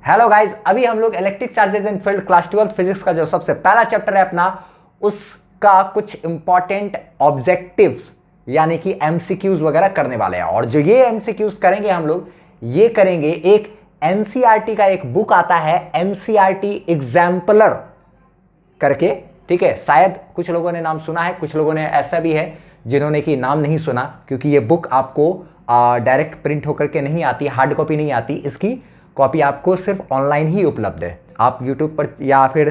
Hello guys, अभी हम लोग इलेक्ट्रिक चार्जेस इन फील्ड क्लास 12 फिजिक्स का जो सबसे पहला चैप्टर है अपना, उसका कुछ इंपॉर्टेंट ऑब्जेक्टिव्स यानी कि एमसीक्यूज वगैरह करने वाले हैं। और जो ये एमसीक्यूज करेंगे हम लोग, ये करेंगे एक एनसीईआरटी का एक बुक आता है एनसीईआरटी एग्जाम्पलर करके, ठीक है। शायद कुछ लोगों ने नाम सुना है, कुछ लोगों ने ऐसा भी है जिन्होंने कि नाम नहीं सुना, क्योंकि ये बुक आपको डायरेक्ट प्रिंट होकर के नहीं आती, हार्ड कॉपी नहीं आती। इसकी कॉपी आपको सिर्फ ऑनलाइन ही उपलब्ध है। आप यूट्यूब पर या फिर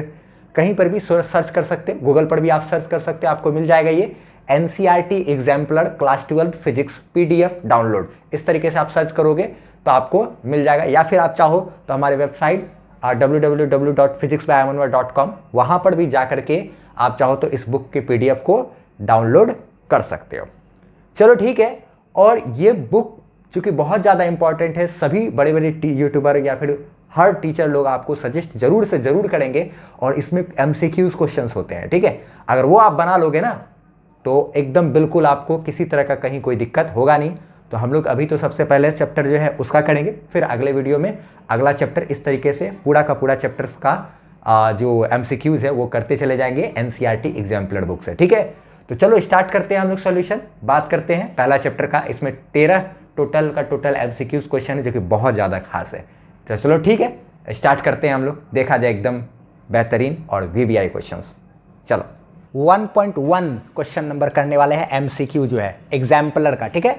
कहीं पर भी सर्च कर सकते हो, गूगल पर भी आप सर्च कर सकते हो, आपको मिल जाएगा ये NCERT exemplar class 12 physics PDF download. इस तरीके से आप सर्च करोगे तो आपको मिल जाएगा, या फिर आप चाहो तो हमारे वेबसाइट www.physicsbyamanwar.com वहां पर भी जाकर के आप चाहो तो इस बुक के पीडीएफ को डाउनलोड कर सकते हो। चलो ठीक है। और ये बुक चूंकि बहुत ज़्यादा इंपॉर्टेंट है, सभी बड़े बड़े यूट्यूबर या फिर हर टीचर लोग आपको सजेस्ट जरूर से जरूर करेंगे, और इसमें एमसीक्यूज क्वेश्चंस होते हैं, ठीक है। अगर वो आप बना लोगे ना तो एकदम बिल्कुल आपको किसी तरह का कहीं कोई दिक्कत होगा नहीं। तो हम लोग अभी तो सबसे पहले चैप्टर जो है उसका करेंगे, फिर अगले वीडियो में अगला चैप्टर इस तरीके से पूरा का पूरा चैप्टर्स का जो एमसीक्यूज है वो करते चले जाएंगे एनसीईआरटी एग्जाम्पलर बुक से, ठीक है। तो चलो स्टार्ट करते हैं हम लोग सॉल्यूशन, बात करते हैं पहला चैप्टर का। इसमें 13 टोटल एमसीक्यूज क्वेश्चन है जो कि बहुत ज़्यादा खास है। तो चलो ठीक है, स्टार्ट करते हैं हम लोग, देखा जाए एकदम बेहतरीन और वीवीआई क्वेश्चंस। चलो 1.1 क्वेश्चन नंबर करने वाले हैं एमसीक्यू जो है एग्जाम्पलर का, ठीक है।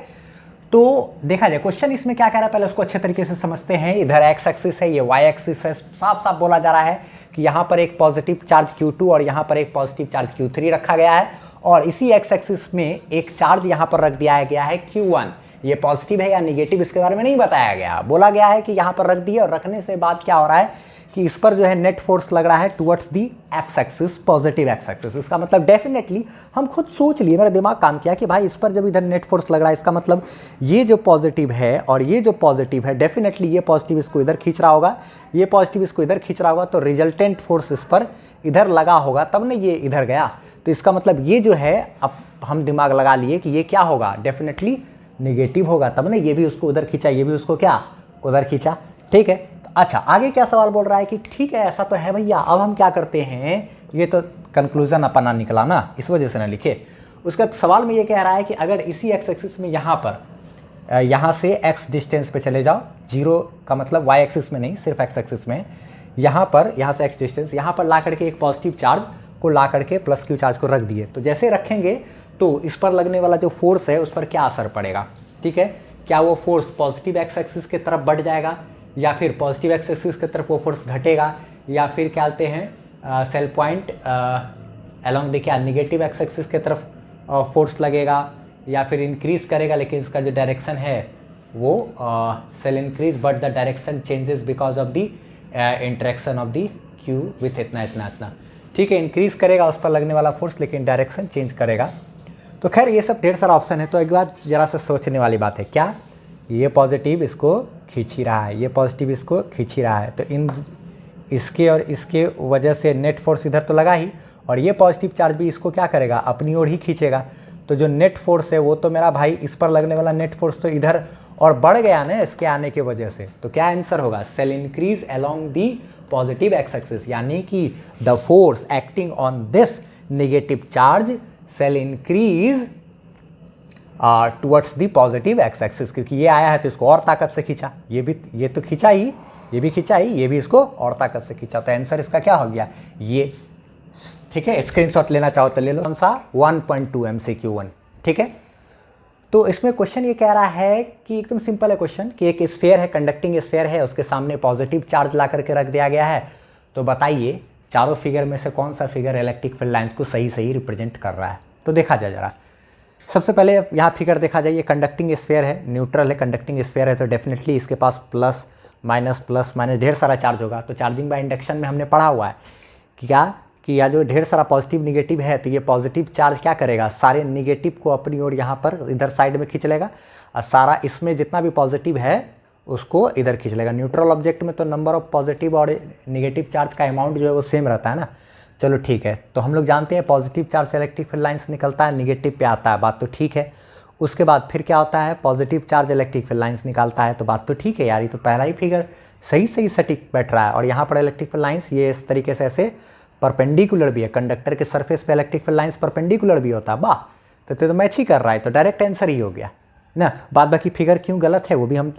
तो देखा जाए क्वेश्चन इसमें क्या कह रहा है, पहले उसको अच्छे तरीके से समझते हैं। इधर एक्स एक्सिस है, ये वाई एक्सिस है। साफ साफ बोला जा रहा है कि यहाँ पर एक पॉजिटिव चार्ज Q2 और यहाँ पर एक पॉजिटिव चार्ज Q3 रखा गया है, और इसी एक्स एक्सिस में एक चार्ज यहाँ पर रख दिया गया है Q1। ये पॉजिटिव है या निगेटिव इसके बारे में नहीं बताया गया, बोला गया है कि यहाँ पर रख दिए, और रखने से बाद क्या हो रहा है कि इस पर जो है नेट फोर्स लग रहा है towards the x axis, positive x axis. इसका मतलब डेफिनेटली हम खुद सोच लिए, मेरा दिमाग काम किया कि भाई इस पर जब इधर नेट फोर्स लग रहा है, इसका मतलब ये जो पॉजिटिव है और ये जो पॉजिटिव है, डेफिनेटली ये पॉजिटिव इसको इधर खींच रहा होगा, ये पॉजिटिव इसको इधर खींच रहा होगा, तो रिजल्टेंट फोर्स इस पर इधर लगा होगा, तब ना ये इधर गया। तो इसका मतलब ये जो है, अब हम दिमाग लगा लिए कि ये क्या होगा, डेफिनेटली निगेटिव होगा, तब ना ये भी उसको उधर खींचा, ये भी उसको क्या उधर खींचा, ठीक है। अच्छा, आगे क्या सवाल बोल रहा है कि ठीक है ऐसा तो है भैया, अब हम क्या करते हैं, ये तो कंक्लूजन अपना निकला ना, इस वजह से ना लिखे। उसका सवाल में ये कह रहा है कि अगर इसी एक्स एक्सिस में यहाँ पर यहाँ से एक्स डिस्टेंस पे चले जाओ, जीरो का मतलब वाई एक्सिस में नहीं, सिर्फ एक्स एक्सिस में, यहाँ पर यहाँ से एक्स डिस्टेंस, यहाँ पर ला करके एक पॉजिटिव चार्ज को ला करके प्लस क्यू चार्ज को रख दिए, तो जैसे रखेंगे तो इस पर लगने वाला जो फोर्स है उस पर क्या असर पड़ेगा, ठीक है। क्या वो फोर्स पॉजिटिव एक्स एक्सिस की तरफ बढ़ जाएगा, या फिर पॉजिटिव एक्स एक्सिस की तरफ वो फोर्स घटेगा, या फिर क्या कहते हैं सेल पॉइंट अलोंग द क्या निगेटिव एक्स एक्सिस की तरफ फोर्स लगेगा, या फिर इंक्रीज करेगा, लेकिन इसका जो डायरेक्शन है वो shall increase but the direction changes because of the interaction of the q with इतना इतना इतना, ठीक है। इंक्रीज करेगा उस पर लगने वाला फोर्स, लेकिन डायरेक्शन चेंज करेगा। तो खैर ये सब ढेर सारा ऑप्शन है। तो एक बात जरा से सोचने वाली बात है, क्या ये पॉजिटिव इसको खींच ही रहा है, ये पॉजिटिव इसको खींच ही रहा है, तो इन इसके और इसके वजह से नेट फोर्स इधर तो लगा ही, और ये पॉजिटिव चार्ज भी इसको क्या करेगा, अपनी ओर ही खींचेगा। तो जो नेट फोर्स है वो तो मेरा भाई इस पर लगने वाला नेट फोर्स तो इधर और बढ़ गया ना इसके आने की वजह से। तो क्या आंसर होगा, shall increase along the positive x axis, यानी कि the force acting on this negative charge shall increase towards the positive x axis, क्योंकि ये आया है तो इसको और ताकत से खींचा, ये तो खींचा ही, ये भी खींचा ही, ये भी इसको और ताकत से खींचा। तो आंसर इसका क्या हो गया, ये, ठीक है। स्क्रीनशॉट लेना चाहो तो ले लो। कौन सा 1.2 MCQ1, ठीक है। तो इसमें क्वेश्चन ये कह रहा है कि एकदम सिंपल है क्वेश्चन, कि एक स्फीयर है, कंडक्टिंग स्फीयर है, उसके सामने पॉजिटिव चार्ज ला करके रख दिया गया है। तो बताइए चारों फिगर में से कौन सा फिगर इलेक्ट्रिक फील्ड लाइंस को सही सही रिप्रेजेंट कर रहा है। तो देखा जाए जरा, सबसे पहले यहाँ फिगर देखा जाए, ये कंडक्टिंग स्फीयर है, न्यूट्रल है, कंडक्टिंग स्फीयर है, तो डेफिनेटली इसके पास प्लस माइनस ढेर सारा चार्ज होगा। तो चार्जिंग बाय इंडक्शन में हमने पढ़ा हुआ है कि क्या कि या जो ढेर सारा पॉजिटिव निगेटिव है, तो ये पॉजिटिव चार्ज क्या करेगा, सारे निगेटिव को अपनी ओर यहाँ पर इधर साइड में खींच लेगा, और सारा इसमें जितना भी पॉजिटिव है उसको इधर खींच लेगा। न्यूट्रल ऑब्जेक्ट में तो नंबर ऑफ पॉजिटिव और निगेटिव चार्ज का अमाउंट जो है वो सेम रहता है ना। चलो ठीक है, तो हम लोग जानते हैं पॉजिटिव चार्ज से इलेक्ट्रिक फील्ड लाइन से निकलता है, निगेटिव पे आता है, बात तो ठीक है। उसके बाद फिर क्या होता है, positive charge electric field lines निकालता है, तो बात तो ठीक है यार, ये तो पहला ही फिगर सही सही सटीक बैठ रहा है। और यहाँ पर इलेक्ट्रिक फील्ड लाइंस ये इस तरीके से ऐसे परपेंडिकुलर भी है, कंडक्टर के सरफेस पे इलेक्ट्रिक फील्ड लाइंस परपेंडिकुलर भी होता है। वाह, तो मैच ही कर रहा है, तो डायरेक्ट आंसर ही हो गया ना। बाद बाकी फिगर क्यों गलत है वो भी हम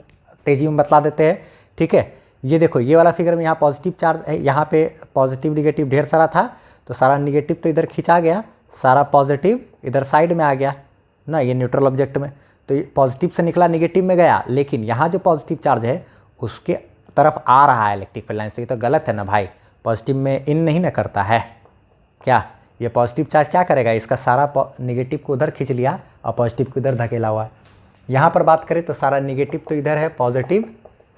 तेजी में बतला देते हैं, ठीक है। ये देखो, ये वाला फिगर में यहाँ पॉजिटिव चार्ज है, यहाँ पे पॉजिटिव निगेटिव ढेर सारा था, तो सारा निगेटिव तो इधर खिंचा गया, सारा पॉजिटिव इधर साइड में आ गया ना, ये न्यूट्रल ऑब्जेक्ट में, तो ये पॉजिटिव से निकला निगेटिव में गया। लेकिन यहाँ जो पॉजिटिव चार्ज है उसके तरफ आ रहा है इलेक्ट्रिक फील्ड लाइन, तो ये तो गलत है ना भाई, पॉजिटिव में इन नहीं ना करता है क्या। ये पॉजिटिव चार्ज क्या करेगा, इसका सारा निगेटिव को उधर खींच लिया और पॉजिटिव को इधर धकेला हुआ है। यहाँ पर बात करें तो सारा निगेटिव तो इधर है, पॉजिटिव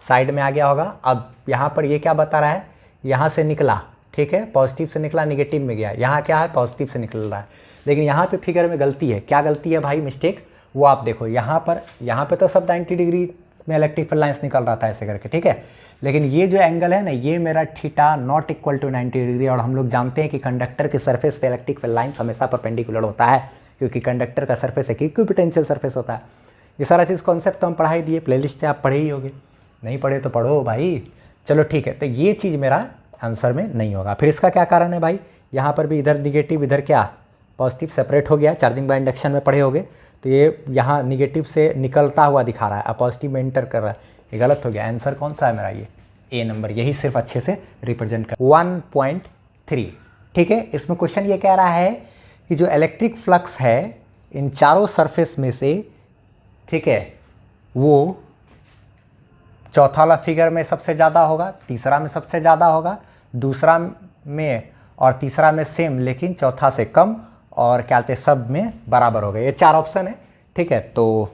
साइड में आ गया होगा। अब यहाँ पर ये क्या बता रहा है, यहाँ से निकला, ठीक है, पॉजिटिव से निकला निगेटिव में गया, यहाँ क्या है पॉजिटिव से निकल रहा है। लेकिन यहाँ पे फिगर में गलती है, क्या गलती है भाई, मिस्टेक, वो आप देखो यहाँ पे तो सब 90 डिग्री में इलेक्ट्रिक फील्ड लाइन्स निकल रहा था ऐसे करके, ठीक है। लेकिन ये जो एंगल है ना, ये मेरा theta not equal to 90 degree, और हम लोग जानते हैं कि कंडक्टर के सरफेस पे इलेक्ट्रिक फील्ड लाइन्स हमेशा परपेंडिकुलर होता है, क्योंकि कंडक्टर का सरफेस एक इक्विपोटेंशियल सरफेस होता है। ये सारा चीज़ कॉन्सेप्ट तो हम पढ़ा ही दिए, प्लेलिस्ट से आप पढ़े ही होगे, नहीं पढ़े तो पढ़ो भाई। चलो ठीक है, तो ये चीज़ मेरा आंसर में नहीं होगा। फिर इसका क्या कारण है भाई, यहाँ पर भी इधर निगेटिव इधर क्या पॉजिटिव सेपरेट हो गया, चार्जिंग बाय इंडक्शन में पढ़े होगे, तो ये यहाँ निगेटिव से निकलता हुआ दिखा रहा है, अब पॉजिटिव में इंटर कर रहा है, ये गलत हो गया। आंसर कौन सा है मेरा, ये ए नंबर, यही सिर्फ अच्छे से रिप्रेजेंट कर 1.3, ठीक है। इसमें क्वेश्चन ये कह रहा है कि जो इलेक्ट्रिक फ्लक्स है इन चारों सरफेस में से, ठीक है, वो चौथा वाला फिगर में सबसे ज़्यादा होगा, तीसरा में सबसे ज़्यादा होगा, दूसरा में और तीसरा में सेम, लेकिन चौथा से कम, और क्या कहते हैं सब में बराबर हो गए। ये 4 ऑप्शन है, ठीक है। तो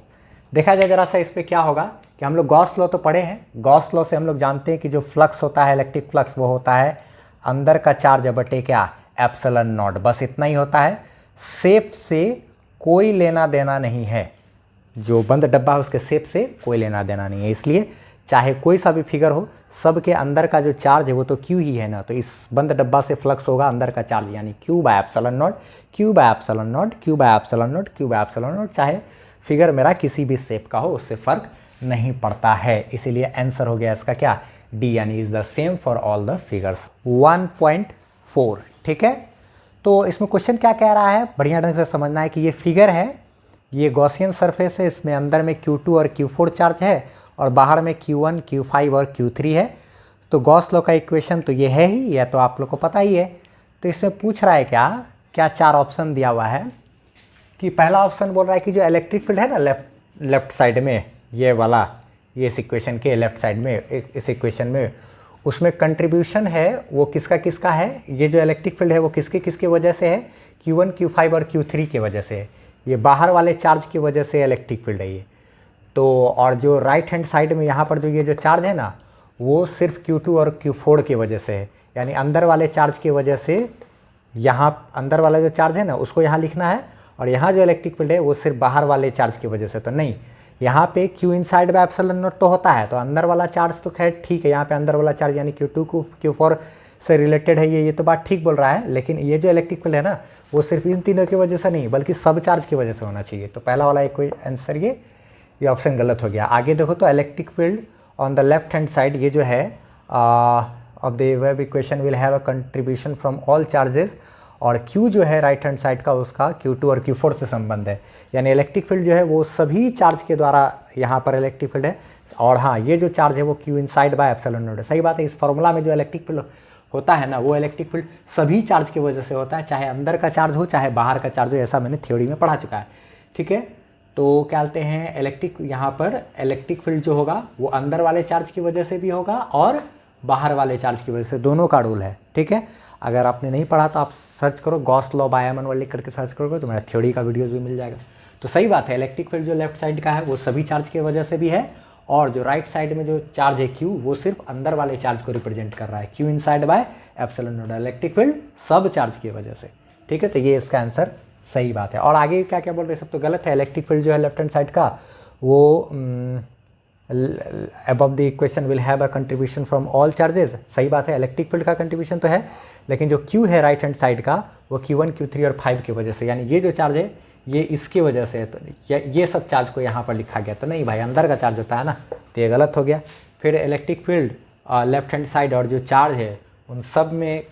देखा जाए जरा सा इस पर क्या होगा कि हम लोग गॉस लॉ तो पढ़े हैं, गॉस लॉ से हम लोग जानते हैं कि जो फ्लक्स होता है इलेक्ट्रिक फ्लक्स वो होता है अंदर का चार्ज बटे क्या एप्सिलॉन नॉट, बस इतना ही होता है। शेप से कोई लेना देना नहीं है, जो बंद डब्बा है उसके शेप से कोई लेना देना नहीं है, इसलिए चाहे कोई सा भी फिगर हो, सब के अंदर का जो चार्ज है वो तो क्यू ही है ना, तो इस बंद डब्बा से फ्लक्स होगा अंदर का चार्ज, यानी Q by epsilon not, Q by epsilon not, Q by epsilon not, Q by epsilon not, चाहे फिगर मेरा किसी भी शेप का हो उससे फ़र्क नहीं पड़ता है। इसीलिए आंसर हो गया इसका क्या, डी, यानी is the same for all the figures. 1.4, ठीक है। तो इसमें क्वेश्चन क्या कह रहा है, बढ़िया ढंग से समझना है कि ये फिगर है, ये गॉसियन सरफेस है, इसमें अंदर में Q2 और Q4 चार्ज है और बाहर में Q1, Q5 और Q3 है। तो गॉस लॉ का इक्वेशन तो ये है ही, यह तो आप लोग को पता ही है। तो इसमें पूछ रहा है क्या 4 ऑप्शन दिया हुआ है कि पहला ऑप्शन बोल रहा है कि जो इलेक्ट्रिक फील्ड है ना लेफ्ट साइड में, ये वाला, ये इस इक्वेशन के लेफ्ट साइड में, इस इक्वेशन में, उसमें कंट्रीब्यूशन है वो किसका किसका है, ये जो इलेक्ट्रिक फील्ड है वो किसके किसके वजह से है, Q1, Q5 और Q3 के वजह से है। ये बाहर वाले चार्ज की वजह से इलेक्ट्रिक फील्ड है ये। तो और जो राइट हैंड साइड में यहाँ पर जो ये जो चार्ज है ना, वो सिर्फ Q2 और Q4 की वजह से है, यानी अंदर वाले चार्ज की वजह से, यहाँ अंदर वाला जो चार्ज है ना उसको यहाँ लिखना है, और यहाँ जो इलेक्ट्रिक फील्ड है वो सिर्फ बाहर वाले चार्ज की वजह से, तो नहीं, यहाँ पे Q inside by epsilon not तो होता है, तो अंदर वाला चार्ज तो खैर ठीक है, यहाँ पे अंदर वाला चार्ज यानी Q2 को Q4 से रिलेटेड है, ये तो बात ठीक बोल रहा है। लेकिन ये जो इलेक्ट्रिक फील्ड है ना, वो सिर्फ इन तीनों की वजह से नहीं बल्कि सब चार्ज की वजह से होना चाहिए। तो पहला वाला एक कोई आंसर ये ऑप्शन गलत हो गया। आगे देखो तो electric field on the left hand side, ये जो है of the wave equation will have a contribution from all charges, और Q जो है राइट हैंड साइड का उसका Q2 और Q4 से संबंध है, यानी इलेक्ट्रिक फील्ड जो है वो सभी चार्ज के द्वारा यहाँ पर इलेक्ट्रिक फील्ड है। और हाँ, ये जो चार्ज है वो Q inside by epsilon not है। सही बात है, इस फॉर्मूला में जो इलेक्ट्रिक फील्ड होता है ना, वो इलेक्ट्रिक फील्ड सभी चार्ज की वजह से होता है, चाहे अंदर का चार्ज हो चाहे बाहर का चार्ज हो, ऐसा मैंने थ्योरी में पढ़ा चुका है, ठीक है। तो क्या कहते हैं, इलेक्ट्रिक यहाँ पर इलेक्ट्रिक फील्ड जो होगा वो अंदर वाले चार्ज की वजह से भी होगा और बाहर वाले चार्ज की वजह से, दोनों का रूल है, ठीक है। अगर आपने नहीं पढ़ा तो आप सर्च करो गॉस लॉ बाय एमन वर्ल्ड लिख करके सर्च करोगे तो मेरा थ्योरी का वीडियोज़ भी मिल जाएगा। तो सही बात है, इलेक्ट्रिक फील्ड जो लेफ्ट साइड का है वो सभी चार्ज की वजह से भी है, और जो राइट साइड में जो चार्ज है Q वो सिर्फ अंदर वाले चार्ज को रिप्रेजेंट कर रहा है, Q inside by epsilon not, electric field सब चार्ज की वजह से, ठीक है। तो ये इसका आंसर सही बात है। और आगे क्या क्या बोल रहे हैं, सब तो गलत है। इलेक्ट्रिक फील्ड जो है लेफ्ट हैंड साइड का वो above the equation will have a contribution from all charges, सही बात है, इलेक्ट्रिक फील्ड का कंट्रीब्यूशन तो है, लेकिन जो Q है राइट हैंड साइड का वो Q1, Q3 और 5 की वजह से, यानी ये जो चार्ज है ये इसकी वजह से है, तो ये सब चार्ज को यहाँ पर लिखा गया, तो नहीं भाई अंदर का चार्ज होता है ना, तो ये गलत हो गया। फिर electric field left hand side और जो चार्ज है उन सब में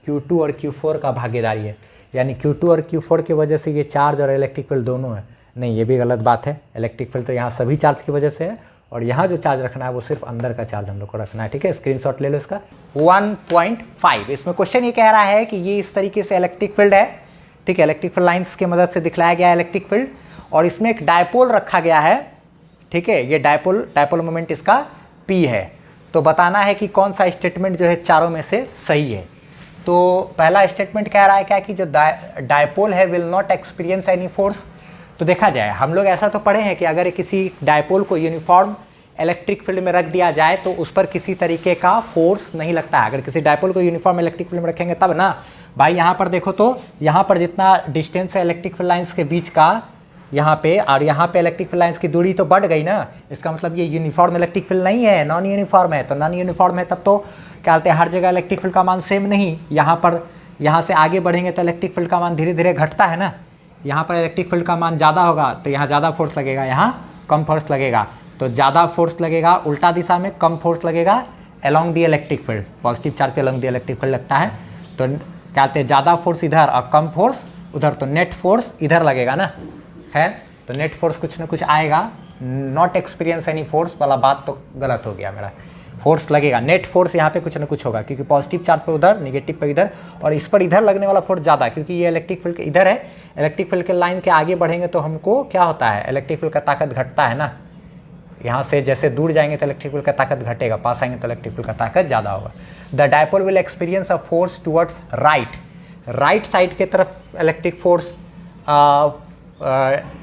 Q2 और Q4 का भागीदारी है, यानी Q2 और Q4 की वजह से ये चार्ज और इलेक्ट्रिक फील्ड दोनों है। नहीं, ये भी गलत बात है। इलेक्ट्रिक फील्ड तो यहाँ सभी चार्ज की वजह से है, और यहाँ जो चार्ज रखना है वो सिर्फ अंदर का चार्ज हम लोग को रखना है। ठीक है, स्क्रीनशॉट ले लो इसका। 1.5 इसमें क्वेश्चन ये कह रहा है कि ये इस तरीके से इलेक्ट्रिक फील्ड है। ठीक है, इलेक्ट्रिक फील्ड लाइन्स की मदद से दिखलाया गया है इलेक्ट्रिक फील्ड, और इसमें एक डायपोल रखा गया है। ठीक है, ये डायपोल मोमेंट इसका P है। तो बताना है कि कौन सा स्टेटमेंट जो है चारों में से सही है। तो पहला स्टेटमेंट कह रहा है क्या कि जो डायपोल है will not experience any force. तो देखा जाए, हम लोग ऐसा तो पढ़े हैं कि अगर किसी डायपोल को यूनिफॉर्म इलेक्ट्रिक फील्ड में रख दिया जाए तो उस पर किसी तरीके का फोर्स नहीं लगता है। अगर किसी डायपोल को यूनिफॉर्म इलेक्ट्रिक फील्ड में रखेंगे तब ना। भाई यहाँ पर देखो तो यहाँ पर जितना डिस्टेंस है इलेक्ट्रिक फील्ड लाइन्स के बीच का यहाँ पे, और यहाँ पे इलेक्ट्रिक फील्ड लाइन्स की दूरी तो बढ़ गई ना। इसका मतलब ये यूनिफॉर्म इलेक्ट्रिक फील्ड नहीं है, नॉन यूनिफॉर्म है। तो नॉन यूनिफॉर्म है तब तो क्या कहते हैं, हर जगह इलेक्ट्रिक फील्ड का मान सेम नहीं। यहाँ से आगे बढ़ेंगे तो इलेक्ट्रिक फील्ड का मान धीरे धीरे घटता है ना। यहाँ पर इलेक्ट्रिक फील्ड का मान ज़्यादा होगा तो यहाँ ज़्यादा फोर्स लगेगा, यहाँ कम फोर्स लगेगा। तो ज़्यादा फोर्स लगेगा उल्टा दिशा में, कम फोर्स लगेगा along the electric field. Positive charge पे अलोंग दी इलेक्ट्रिक फील्ड लगता है। तो क्या कहते हैं, ज़्यादा फोर्स इधर और कम फोर्स उधर, तो नेट फोर्स इधर लगेगा ना। है तो नेट फोर्स कुछ ना कुछ आएगा। नॉट एक्सपीरियंस एनी फोर्स वाला बात तो गलत हो गया मेरा। फोर्स लगेगा, नेट फोर्स यहाँ पे कुछ ना कुछ होगा, क्योंकि पॉजिटिव चार्ज पर उधर, निगेटिव पर इधर, और इस पर इधर लगने वाला फोर्स ज़्यादा, क्योंकि ये इलेक्ट्रिक फील्ड इधर है। इलेक्ट्रिक फील्ड के लाइन के आगे बढ़ेंगे तो हमको क्या होता है, इलेक्ट्रिक फील्ड का ताकत घटता है ना। यहाँ से जैसे दूर जाएंगे तो इलेक्ट्रिक फील्ड का ताकत घटेगा, पास आएंगे तो इलेक्ट्रिक फील्ड का ताकत ज़्यादा होगा। The dipole will experience a force towards right side की तरफ इलेक्ट्रिक फोर्स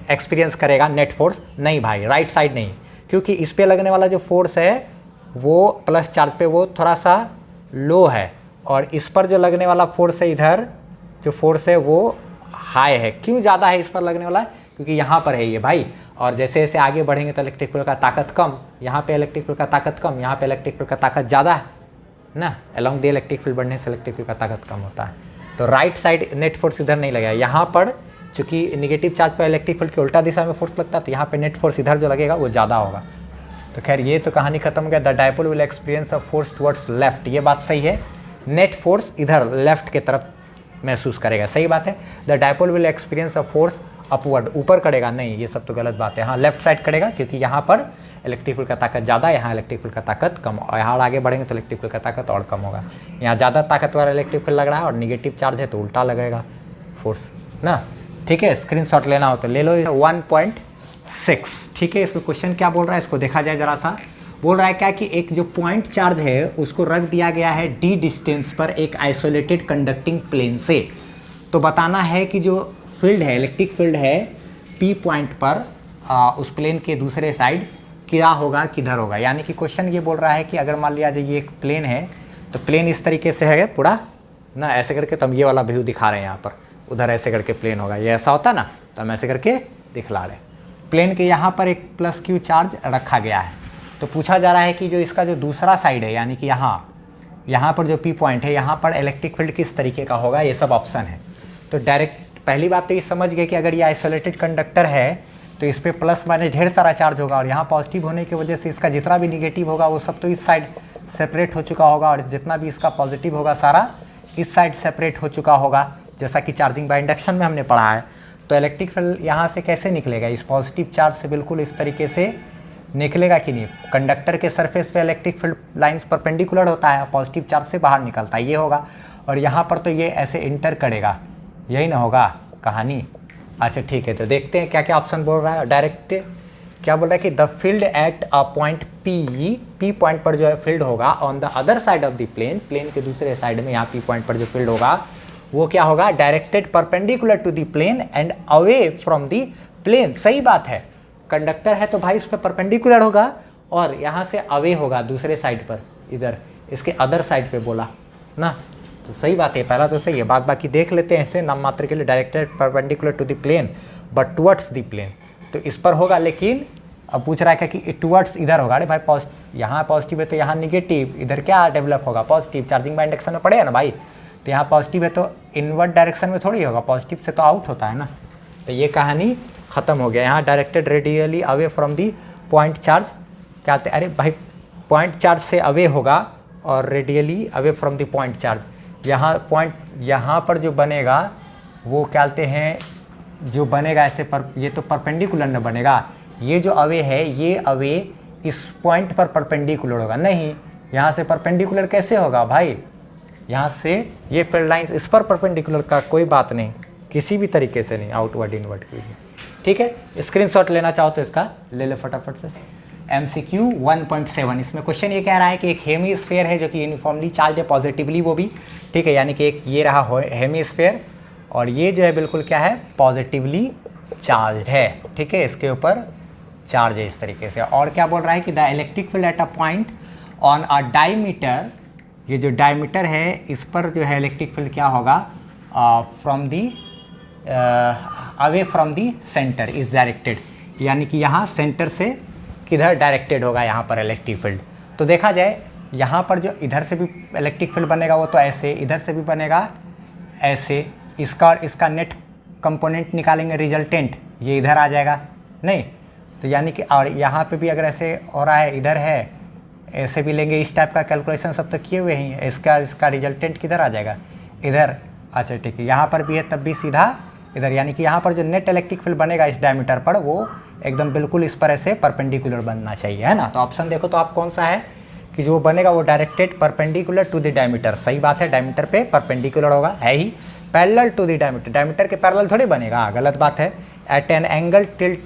एक्सपीरियंस करेगा, नेट फोर्स नहीं भाई, राइट साइड नहीं, क्योंकि इस पे लगने वाला जो फोर्स है वो प्लस चार्ज पे वो थोड़ा सा लो है, और इस पर जो लगने वाला फोर्स है इधर जो फोर्स है वो हाई है। क्यों ज़्यादा है इस पर लगने वाला, क्योंकि यहाँ पर है ये भाई। और जैसे जैसे आगे बढ़ेंगे तो इलेक्ट्रिक फील्ड का ताकत कम, यहाँ पे इलेक्ट्रिक फील्ड का ताकत कम, यहाँ पे इलेक्ट्रिक फील्ड का ताकत ज़्यादा है ना। अलोंग द इलेक्ट्रिक फील्ड बढ़ने से इलेक्ट्रिक फील्ड का ताकत कम होता है। तो राइट साइड नेट फोर्स इधर नहीं लगेगा। यहाँ पर चूँकि निगेटिव चार्ज पर इलेक्ट्रिक फील्ड के उल्टा दिशा में फोर्स लगता है, तो यहाँ पे नेट फोर्स इधर जो लगेगा वो ज़्यादा होगा। तो खैर ये तो कहानी खत्म हो गया। The dipole will experience a force towards left, ये बात सही है। नेट फोर्स इधर लेफ्ट के तरफ महसूस करेगा, सही बात है। The dipole will experience a force upward, ऊपर करेगा नहीं, ये सब तो गलत बात है। हाँ, लेफ्ट साइड करेगा, क्योंकि यहाँ पर इलेक्ट्रिक फील्ड का ताकत ज़्यादा, यहाँ इलेक्ट्रिक फील्ड का ताकत कम, और यहाँ आगे बढ़ेंगे तो इलेक्ट्रिक फील्ड का ताकत और कम होगा। यहाँ ज़्यादा ताकतवर इलेक्ट्रिक फील्ड लग रहा है और निगेटिव चार्ज है तो उल्टा लगेगा फोर्स ना। ठीक है, स्क्रीनशॉट लेना हो तो ले लो। 1.6 ठीक है, इसमें क्वेश्चन क्या बोल रहा है इसको देखा जाए जरा सा। बोल रहा है क्या कि एक जो पॉइंट चार्ज है उसको रख दिया गया है d डिस्टेंस पर एक आइसोलेटेड कंडक्टिंग प्लेन से। तो बताना है कि जो फील्ड है, इलेक्ट्रिक फील्ड है P पॉइंट पर उस प्लेन के दूसरे साइड क्या होगा, किधर होगा। यानी कि क्वेश्चन ये बोल रहा है कि अगर मान लिया जाए ये एक प्लेन है, तो प्लेन इस तरीके से है पूरा ना, ऐसे करके। तो हम ये वाला व्यू दिखा रहे हैं यहाँ पर, उधर ऐसे करके प्लेन होगा, ये ऐसा होता ना, तो हम ऐसे करके दिखला रहे हैं। प्लेन के यहाँ पर एक प्लस Q चार्ज रखा गया है। तो पूछा जा रहा है कि जो इसका जो दूसरा साइड है, यानी कि यहाँ पर जो P पॉइंट है, यहाँ पर इलेक्ट्रिक फील्ड किस तरीके का होगा, ये सब ऑप्शन है। तो डायरेक्ट पहली बात तो ये समझ गए कि अगर ये आइसोलेटेड कंडक्टर है तो इस पर प्लस माइनस ढेर सारा चार्ज होगा, और यहाँ पॉजिटिव होने की वजह से इसका जितना भी निगेटिव होगा वो सब तो इस साइड सेपरेट हो चुका होगा, और जितना भी इसका पॉजिटिव होगा सारा इस साइड सेपरेट हो चुका होगा, जैसा कि चार्जिंग बाय इंडक्शन में हमने पढ़ा है। तो इलेक्ट्रिक फील्ड यहाँ से कैसे निकलेगा, इस पॉजिटिव चार्ज से बिल्कुल इस तरीके से निकलेगा कि नहीं। कंडक्टर के सरफेस पे इलेक्ट्रिक फील्ड लाइंस परपेंडिकुलर होता है, पॉजिटिव चार्ज से बाहर निकलता है, ये होगा। और यहाँ पर तो ये ऐसे इंटर करेगा, यही ना होगा कहानी। अच्छा ठीक है, तो देखते हैं क्या क्या ऑप्शन बोल रहा है। डायरेक्ट क्या बोल रहा है कि the field at a point P point पर जो है फील्ड होगा on the other side of the plane, plane के दूसरे साइड में यहाँ P पॉइंट पर जो फील्ड होगा वो क्या होगा, directed perpendicular to the plane and away from the plane. सही बात है, कंडक्टर है तो भाई उस पर परपेंडिकुलर होगा और यहाँ से अवे होगा दूसरे साइड पर, इधर इसके अदर साइड पे बोला ना। तो सही बात है, पहला तो सही है। बाकी देख लेते हैं इसे नाम मात्र के लिए। Directed perpendicular to the plane but towards the plane, तो इस पर होगा। लेकिन अब पूछ रहा है कि टुवर्ड्स इधर होगा। अरे भाई यहाँ पॉजिटिव है तो यहाँ निगेटिव, इधर क्या डेवलप होगा, पॉजिटिव। चार्जिंग बाय इंडक्शन में पड़ेगा ना भाई, तो यहाँ पॉजिटिव है तो इनवर्ट डायरेक्शन में थोड़ी होगा, पॉजिटिव से तो आउट होता है ना। तो ये कहानी ख़त्म हो गया। यहाँ directed radially away from the point charge क्या आते, अरे भाई पॉइंट चार्ज से अवे होगा और radially away from the point charge. यहाँ पर जो बनेगा वो क्या कहते हैं, जो बनेगा ऐसे ये तो परपेंडिकुलर न बनेगा। ये जो अवे है ये अवे इस पॉइंट पर परपेंडिकुलर होगा, नहीं यहाँ से परपेंडिकुलर कैसे होगा भाई, यहाँ से ये फील्ड लाइंस इस पर परपेंडिकुलर का कोई बात नहीं, किसी भी तरीके से नहीं, आउटवर्ड इनवर्ड की। ठीक है, स्क्रीनशॉट लेना चाहो तो इसका ले लो फटाफट से। MCQ 1.7 इसमें क्वेश्चन ये कह रहा है कि एक हेमीस्फीयर है जो कि यूनिफॉर्मली चार्ज है पॉजिटिवली वो भी, ठीक है, यानी कि एक ये रहा हेमीस्फीयर और ये जो है बिल्कुल क्या है, पॉजिटिवली चार्ज है। ठीक है, इसके ऊपर चार्ज है इस तरीके से। और क्या बोल रहा है कि the electric field at a point on a diameter, ये जो डायमीटर है इस पर जो है इलेक्ट्रिक फील्ड क्या होगा, from the away from the centre is directed, यानी कि यहाँ सेंटर से किधर डायरेक्टेड होगा यहाँ पर इलेक्ट्रिक फील्ड। तो देखा जाए यहाँ पर जो इधर से भी इलेक्ट्रिक फील्ड बनेगा वो तो ऐसे, इधर से भी बनेगा ऐसे, इसका नेट कंपोनेंट निकालेंगे रिजल्टेंट, ये इधर आ जाएगा नहीं, तो यानी कि और यहाँ पे भी अगर ऐसे हो रहा है इधर है, ऐसे भी लेंगे, इस टाइप का कैलकुलेशन सब तो किए हुए ही हैं, इसका रिजल्टेंट किधर आ जाएगा, इधर। अच्छा ठीक है, यहाँ पर भी है तब भी सीधा इधर, यानी कि यहाँ पर जो नेट इलेक्ट्रिक फील्ड बनेगा इस डायमीटर पर वो एकदम बिल्कुल इस पर ऐसे परपेंडिकुलर बनना चाहिए, है ना। तो ऑप्शन देखो तो आप कौन सा है कि जो बनेगा वो directed perpendicular to the diameter, सही बात है, डायमीटर पे परपेंडिकुलर होगा, है ही। Parallel to the diameter, diameter के पैरेलल थोड़ी बनेगा, गलत बात है। At an angle tilt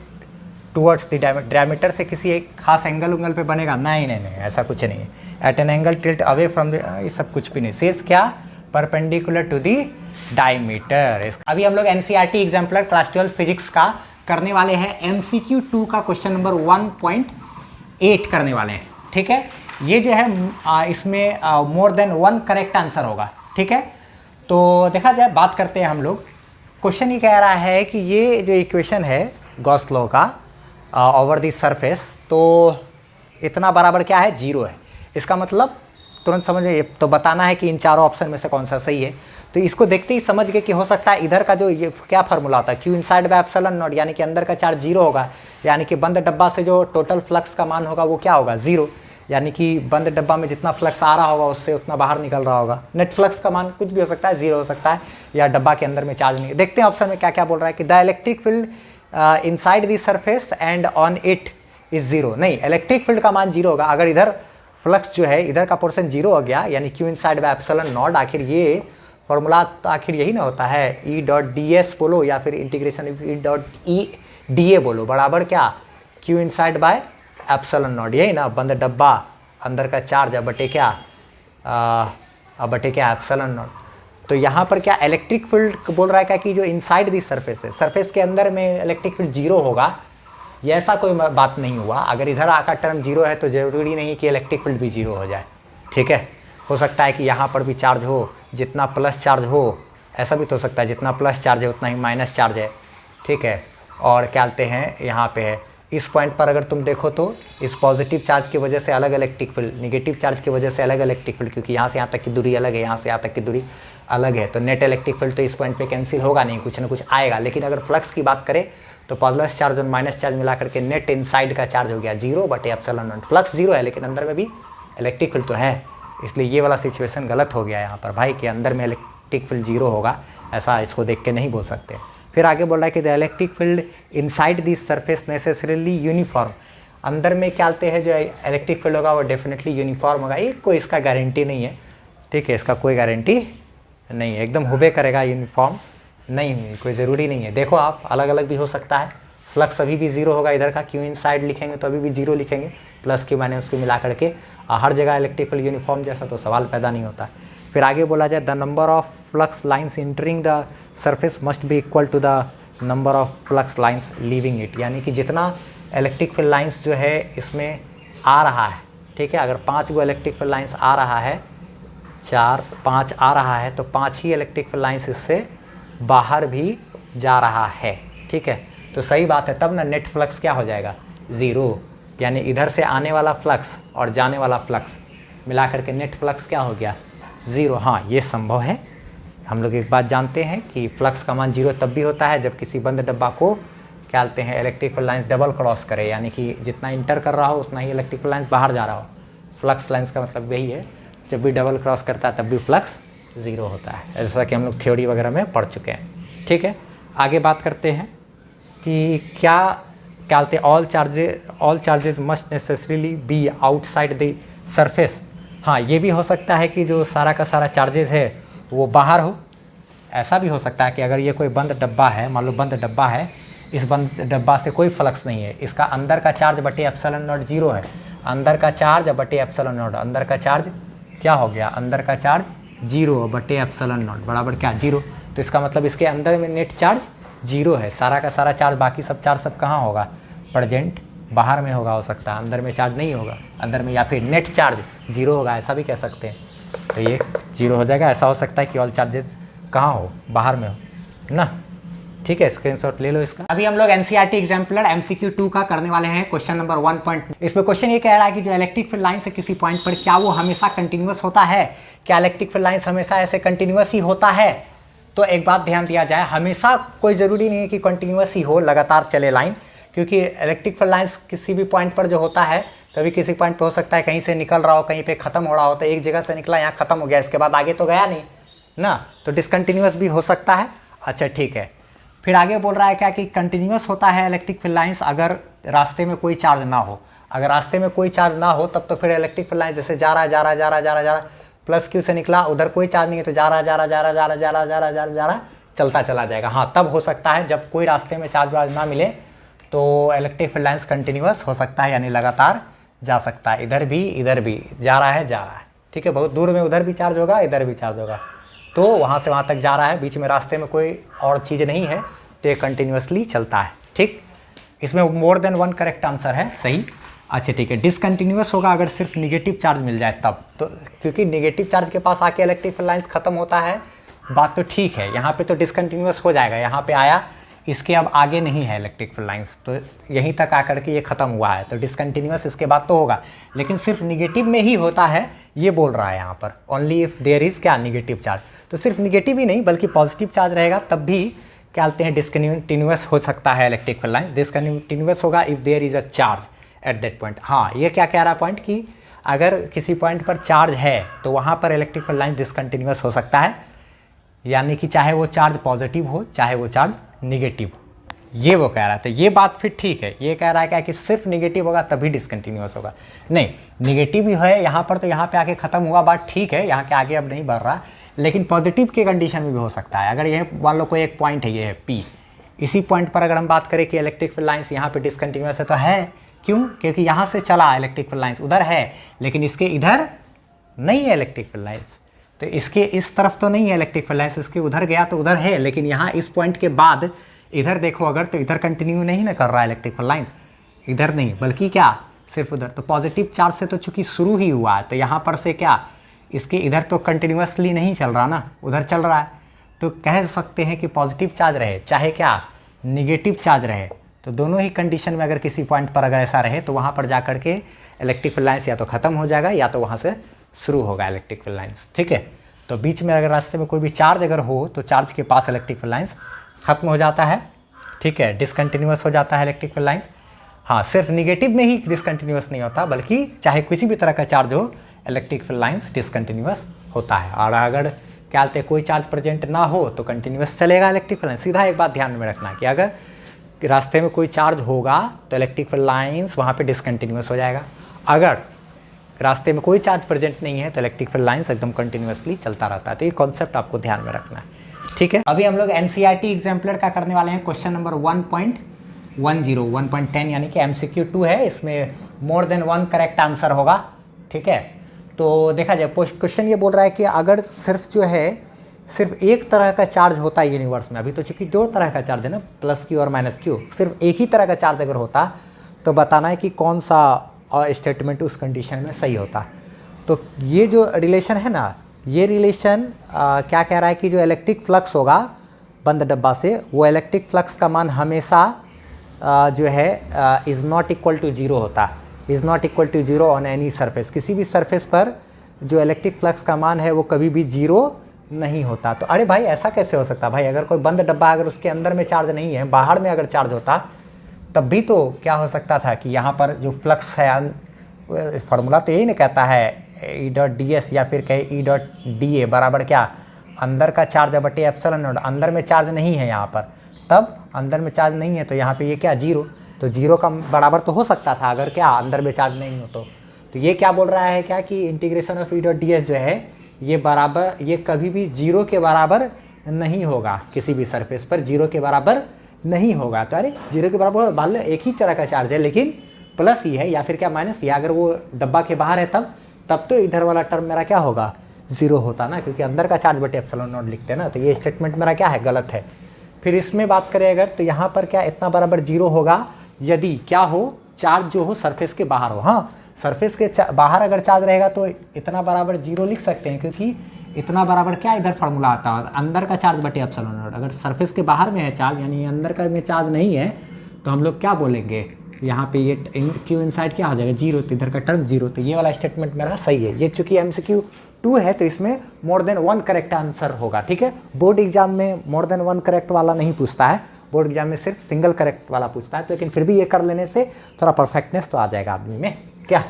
towards the diameter, diameter से किसी एक खास एंगल पे बनेगा, नहीं नहीं नहीं, ऐसा कुछ नहीं है। At an angle tilt away from the, ये सब कुछ भी नहीं, सिर्फ क्या, परपेंडिकुलर टू दी डायमीटर। अभी हम लोग NCERT एग्जाम्पलर क्लास 12 फिजिक्स का करने वाले हैं, MCQ 2 का क्वेश्चन नंबर 1.8 करने वाले हैं। ठीक है, ये जो है इसमें more than one correct answer होगा। ठीक है, तो देखा जाए, बात करते हैं हम लोग। क्वेश्चन ये कह रहा है कि ये जो इक्वेशन है गॉस लॉ का ओवर दी सरफेस, तो इतना बराबर क्या है, 0 है। इसका मतलब तुरंत समझिए, तो बताना है कि इन चारों ऑप्शन में से कौन सा सही है। तो इसको देखते ही समझ गए कि हो सकता है इधर का जो ये क्या फार्मूला होता है, Q inside by epsilon not, यानी कि अंदर का चार्ज 0 होगा, यानी कि बंद डब्बा से जो टोटल फ्लक्स का मान होगा वो क्या होगा, 0, यानी कि बंद डब्बा में जितना फ्लक्स आ रहा होगा उससे उतना बाहर निकल रहा होगा। नेट फ्लक्स का मान कुछ भी हो सकता है, 0 हो सकता है, या डब्बा के अंदर में चार्ज नहीं। देखते हैं ऑप्शन में क्या क्या बोल रहा है कि the electric field inside the surface and on it is 0। नहीं, इलेक्ट्रिक फील्ड का मान 0 होगा अगर इधर फ्लक्स जो है इधर का पोर्शन 0 हो गया, यानी Q inside by epsilon not. आखिर ये फॉर्मूला तो आखिर यही ना होता है, E.ds बोलो या फिर इंटीग्रेशन E.dA बोलो, बराबर क्या, Q inside by epsilon not, यही ना, बंद डब्बा अंदर का चार्ज बटे क्या, बटे क्या एप्सिलॉन नॉट। तो यहाँ पर क्या इलेक्ट्रिक फील्ड बोल रहा है क्या कि जो इनसाइड दी सरफेस है, सरफेस के अंदर में इलेक्ट्रिक फील्ड 0 होगा, ये ऐसा कोई बात नहीं हुआ। अगर इधर आकर टर्म 0 है तो ज़रूरी नहीं कि इलेक्ट्रिक फील्ड भी 0 हो जाए। ठीक है, हो सकता है कि यहाँ पर भी चार्ज हो, जितना प्लस चार्ज हो, ऐसा भी तो हो सकता है जितना प्लस चार्ज है उतना ही माइनस चार्ज है। ठीक है, और क्या कहते हैं यहाँ पे है, इस पॉइंट पर अगर तुम देखो तो इस पॉजिटिव चार्ज की वजह से अलग इलेक्ट्रिक फील्ड, निगेटिव चार्ज की वजह से अलग इलेक्ट्रिक फील्ड, क्योंकि यहाँ से यहाँ तक की दूरी अलग है, यहाँ से यहाँ तक की दूरी अलग है, तो नेट इलेक्ट्रिक फील्ड तो इस पॉइंट पे कैंसिल होगा नहीं, कुछ ना कुछ आएगा। लेकिन अगर फ्लक्स की बात करें तो प्लस चार्ज और माइनस चार्ज मिला करके नेट इनसाइड का चार्ज हो गया 0 बटे एप्सिलॉन नॉट। फ्लक्स 0 है लेकिन अंदर में भी इलेक्ट्रिक फील्ड तो है, इसलिए ये वाला सिचुएशन गलत हो गया यहाँ पर भाई, कि अंदर में इलेक्ट्रिक फील्ड 0 होगा, ऐसा इसको देख के नहीं बोल सकते। फिर आगे बोल रहा है कि the electric field inside this surface necessarily uniform, अंदर में क्या कहते हैं जो इलेक्ट्रिक फील्ड होगा वो डेफिनेटली यूनिफॉर्म होगा, एक कोई इसका गारंटी नहीं है। ठीक है, इसका कोई गारंटी नहीं है, एकदम हुबे करेगा यूनिफॉर्म नहीं हुई, कोई ज़रूरी नहीं है। देखो आप, अलग अलग भी हो सकता है, फ्लक्स अभी भी 0 होगा, इधर का Q इनसाइड लिखेंगे तो अभी भी 0 लिखेंगे, प्लस की माने उसको मिला करके हर जगह इलेक्ट्रिक फील्ड यूनिफॉर्म जैसा तो सवाल पैदा नहीं होता। फिर आगे बोला जाए the number of flux lines entering the surface must be equal to the number of flux lines leaving it, यानी कि जितना इलेक्ट्रिक फील्ड लाइन्स जो है इसमें आ रहा है, ठीक है, अगर 5 गो इलेक्ट्रिक फील्ड लाइन्स आ रहा है, 4 5 आ रहा है, तो 5 ही इलेक्ट्रिक फील्ड लाइन्स इससे बाहर भी जा रहा है। ठीक है, तो सही बात है, तब ना नेट फ्लक्स क्या हो जाएगा, 0, यानी इधर से आने वाला फ्लक्स और जाने वाला फ्लक्स मिला करके नेट फ्लक्स क्या हो गया, 0। हाँ, ये संभव है। हम लोग एक बात जानते हैं कि फ्लक्स का मान 0 तब भी होता है जब किसी बंद डब्बा को क्या कहते हैं electric field lines double cross करे, यानी कि जितना इंटर कर रहा हो उतना ही इलेक्ट्रिक फील्ड लाइन्स बाहर जा रहा हो। फ्लक्स लाइंस का मतलब यही है, जब भी डबल क्रॉस करता है तब भी फ्लक्स 0 होता है, जैसा कि हम लोग थ्योरी वगैरह में पढ़ चुके हैं। ठीक है, आगे बात करते हैं कि क्या बोलते हैं, all charges must necessarily B outside the surface. हाँ, ये भी हो सकता है कि जो सारा का सारा चार्जेस है वो बाहर हो। ऐसा भी हो सकता है कि अगर ये कोई बंद डब्बा है, मान लो बंद डब्बा है, इस बंद डब्बा से कोई फ्लक्स नहीं है, इसका अंदर का चार्ज बटे एप्सिलॉन नॉट 0 है, अंदर का चार्ज बटे एप्सिलॉन नॉट, अंदर का चार्ज क्या हो गया, अंदर का चार्ज 0 बटे एप्सिलॉन नॉट बराबर क्या 0। तो इसका मतलब इसके अंदर में नेट चार्ज 0 है, सारा का सारा चार्ज, बाकी सब चार्ज सब कहाँ होगा, प्रेजेंट बाहर में होगा, हो सकता है अंदर में चार्ज नहीं होगा, अंदर में, या फिर नेट चार्ज 0 होगा, ऐसा भी कह सकते हैं। तो ये 0 हो जाएगा। ऐसा हो सकता है कि ऑल चार्जेस कहाँ हो, बाहर में हो ना। ठीक है, स्क्रीनशॉट ले लो इसका। अभी हम लोग एनसीईआरटी एग्जाम्पलर MCQ 2 का करने वाले हैं, क्वेश्चन नंबर 1 इसमें क्वेश्चन ये कह रहा है कि जो इलेक्ट्रिक फील्ड लाइन से किसी पॉइंट पर क्या वो हमेशा कंटिन्यूअस होता है, क्या इलेक्ट्रिक फील्ड लाइन हमेशा ऐसे कंटिन्यूअस ही होता है। तो एक बात ध्यान दिया जाए, हमेशा कोई ज़रूरी नहीं है कि कंटिन्यूअस ही हो, लगातार चले लाइन, क्योंकि इलेक्ट्रिक फील्ड लाइन्स किसी भी पॉइंट पर जो होता है, कभी किसी पॉइंट पर हो सकता है कहीं से निकल रहा हो, कहीं पे ख़त्म हो रहा हो, तो एक जगह से निकला यहाँ ख़त्म हो गया, इसके बाद आगे तो गया नहीं ना, तो डिसकंटिन्यूअस भी हो सकता है। अच्छा ठीक है, फिर आगे बोल रहा है क्या कि कंटिन्यूअस होता है इलेक्ट्रिक फील्ड लाइन्स अगर रास्ते में कोई चार्ज ना हो। अगर रास्ते में कोई चार्ज ना हो तब तो फिर इलेक्ट्रिक फील्ड लाइन जैसे जा रहा प्लस क्यू से निकला, उधर कोई चार्ज नहीं है तो जा रहा चलता चला जाएगा। हाँ, तब हो सकता है जब कोई रास्ते में चार्ज वार्ज ना मिले तो इलेक्ट्रिक फील्ड लाइन्स कंटिन्यूअस हो सकता है, यानी लगातार जा सकता है, इधर भी जा रहा है। ठीक है, बहुत दूर में उधर भी चार्ज होगा, इधर भी चार्ज होगा, तो वहाँ से वहाँ तक जा रहा है, बीच में रास्ते में कोई और चीज़ नहीं है, तो ये कंटिन्यूअसली चलता है। ठीक, इसमें मोर देन 1 करेक्ट आंसर है, सही। अच्छा ठीक है, डिसकंटिन्यूअस होगा अगर सिर्फ निगेटिव चार्ज मिल जाए तब, तो क्योंकि निगेटिव चार्ज के पास आके इलेक्ट्रिक फील्ड लाइन्स खत्म होता है, बात तो ठीक है, यहाँ पे तो डिसकंटिन्यूअस हो जाएगा, यहाँ पे आया, इसके अब आगे नहीं है इलेक्ट्रिक फील्ड लाइन्स, तो यहीं तक आकर के ये ख़त्म हुआ है, तो डिसकंटिन्यूअस इसके बाद तो होगा, लेकिन सिर्फ निगेटिव में ही होता है, ये बोल रहा है यहाँ पर, ओनली इफ़ देयर इज़ क्या, निगेटिव चार्ज। तो सिर्फ निगेटिव ही नहीं बल्कि पॉजिटिव चार्ज रहेगा तब भी क्या बोलते हैं, डिसकंटिन्यूअस हो सकता है इलेक्ट्रिक फील्ड लाइन्स। डिसकंटिन्यूअस होगा if there is a charge at that point. हाँ, ये क्या कह रहा है पॉइंट कि अगर किसी पॉइंट पर चार्ज है तो वहाँ पर इलेक्ट्रिक फील्ड लाइन डिसकंटिन्यूअस हो सकता है, यानी कि चाहे वो चार्ज पॉजिटिव हो चाहे वो चार्ज निगेटिव हो, ये वो कह रहा है। तो ये बात फिर ठीक है, ये कह रहा है क्या कि सिर्फ निगेटिव होगा तभी डिसकंटिन्यूअस होगा, नहीं निगेटिव ही है यहाँ पर, तो यहाँ पे आके ख़त्म हुआ, बात ठीक है, यहाँ के आगे अब नहीं बढ़ रहा, लेकिन पॉजिटिव के कंडीशन में भी हो सकता है। अगर यह मान लो कोई एक पॉइंट है, ये है P, इसी पॉइंट पर अगर हम बात करें कि इलेक्ट्रिक फील्ड लाइन्स यहाँ पे डिसकंटिन्यूअस है, तो है क्यों, क्योंकि यहाँ से चला इलेक्ट्रिक फील्ड लाइन्स उधर है, लेकिन इसके इधर नहीं है इलेक्ट्रिक फील्ड लाइन्स, तो इसके इस तरफ तो नहीं है इलेक्ट्रिक फील्ड लाइन्स, इसके उधर गया तो उधर है, लेकिन यहाँ इस पॉइंट के बाद इधर देखो अगर, तो इधर कंटिन्यू नहीं ना कर रहा है इलेक्ट्रिक फील्ड लाइन्स, इधर नहीं बल्कि क्या सिर्फ उधर। तो पॉजिटिव चार्ज से तो चूंकि शुरू ही हुआ है, तो यहाँ पर से क्या इसके इधर तो कंटिन्यूअसली नहीं चल रहा ना, उधर चल रहा है, तो कह सकते हैं कि पॉजिटिव चार्ज रहे चाहे क्या निगेटिव चार्ज रहे, तो दोनों ही कंडीशन में अगर किसी पॉइंट पर अगर ऐसा रहे तो वहाँ पर जा कर के इलेक्ट्रिक फील्ड लाइन्स या तो ख़त्म हो जाएगा या तो वहाँ से शुरू होगा इलेक्ट्रिक फील्ड लाइन्स। ठीक है, तो बीच में अगर रास्ते में कोई भी चार्ज अगर हो तो चार्ज के पास इलेक्ट्रिक फील्ड लाइन्स खत्म हो जाता है। ठीक है, डिसकंटिन्यूअस हो जाता है इलेक्ट्रिक फील्ड लाइन्स। हाँ, सिर्फ निगेटिव में ही डिसकंटिन्यूअस नहीं होता, बल्कि चाहे किसी भी तरह का चार्ज हो इलेक्ट्रिक फील्ड लाइन्स डिसकंटिन्यूअस होता है। और अगर क्या बोलते हैं कोई चार्ज प्रेजेंट ना हो तो कंटिन्यूअस चलेगा इलेक्ट्रिक फील्ड लाइन। सीधा एक बात ध्यान में रखना कि अगर रास्ते में कोई चार्ज होगा तो इलेक्ट्रिक फील्ड लाइन्स वहाँ पे डिसकंटिन्यूअस हो जाएगा, अगर रास्ते में कोई चार्ज प्रेजेंट नहीं है तो इलेक्ट्रिक फील्ड लाइन्स एकदम कंटिन्यूअसली चलता रहता है। तो ये कॉन्सेप्ट आपको ध्यान में रखना है। ठीक है, अभी हम लोग एनसीईआरटी एग्जाम्पलर का करने वाले हैं, क्वेश्चन नंबर 1.10 यानी कि MCQ 2 है, इसमें मोर देन 1 करेक्ट आंसर होगा। ठीक है, तो देखा जाए क्वेश्चन ये बोल रहा है कि अगर सिर्फ जो है सिर्फ एक तरह का चार्ज होता है यूनिवर्स में, अभी तो चूंकि 2 तरह का चार्ज है ना, प्लस क्यू और माइनस क्यू, सिर्फ एक ही तरह का चार्ज अगर होता तो बताना है कि कौन सा स्टेटमेंट उस कंडीशन में सही होता। तो ये जो रिलेशन है ना, ये रिलेशन क्या कह रहा है कि जो इलेक्ट्रिक फ्लक्स होगा बंद डब्बा से, वो इलेक्ट्रिक फ्लक्स का मान हमेशा जो है इज़ नॉट इक्वल टू 0 होता, is not equal to 0 on any surface. किसी भी सरफेस पर जो इलेक्ट्रिक फ्लक्स का मान है वो कभी भी 0 नहीं होता। तो अरे भाई ऐसा कैसे हो सकता भाई, अगर कोई बंद डब्बा अगर उसके अंदर में चार्ज नहीं है, बाहर में अगर चार्ज होता तब भी तो क्या हो सकता था कि यहाँ पर जो फ्लक्स है फार्मूला तो यही ना कहता है ई डॉट डी एस या फिर कहे ई डॉट डी ए बराबर क्या, अंदर का चार्ज बटे एप्सिलॉन नॉट। अंदर में चार्ज नहीं है यहाँ पर, तब अंदर में चार्ज नहीं है तो यहाँ पे ये क्या जीरो, तो जीरो का बराबर तो हो सकता था अगर क्या अंदर में चार्ज नहीं हो तो ये क्या बोल रहा है क्या कि integration of E dot D S जो है ये बराबर, ये कभी भी जीरो के बराबर नहीं होगा, किसी भी सरफेस पर जीरो के बराबर नहीं होगा। तो अरे जीरो के बराबर मान लो एक ही तरह का चार्ज है लेकिन प्लस ही है या फिर क्या माइनस ही है, अगर वो डब्बा के बाहर है तब तो इधर वाला टर्म मेरा क्या होगा, जीरो होता ना, क्योंकि अंदर का चार्ज बटे एप्सिलॉन नॉट लिखते हैं ना। तो ये स्टेटमेंट मेरा क्या है, गलत है। फिर इसमें बात करें अगर तो यहाँ पर क्या इतना बराबर जीरो होगा यदि क्या हो, चार्ज जो हो सरफेस के बाहर हो। हाँ, सरफेस के बाहर अगर चार्ज रहेगा तो इतना बराबर जीरो लिख सकते हैं, क्योंकि इतना बराबर क्या इधर फार्मूला आता है अंदर का चार्ज बटे एप्सिलॉन नॉट। अगर सरफेस के बाहर में है चार्ज यानी अंदर का में चार्ज नहीं है तो हम लोग क्या बोलेंगे, यहाँ पे ये क्यू इनसाइड क्या हो जाएगा, जीरो, तो इधर का टर्म जीरो। तो ये वाला स्टेटमेंट मेरा सही है। ये चूंकि MCQ 2 है तो इसमें more than one correct answer होगा, ठीक है। बोर्ड एग्जाम में मोर देन वन करेक्ट वाला नहीं पूछता है, बोर्ड एग्जाम में सिर्फ सिंगल करेक्ट वाला पूछता है। तो लेकिन फिर भी ये कर लेने से थोड़ा परफेक्टनेस तो आ जाएगा आदमी में, क्या।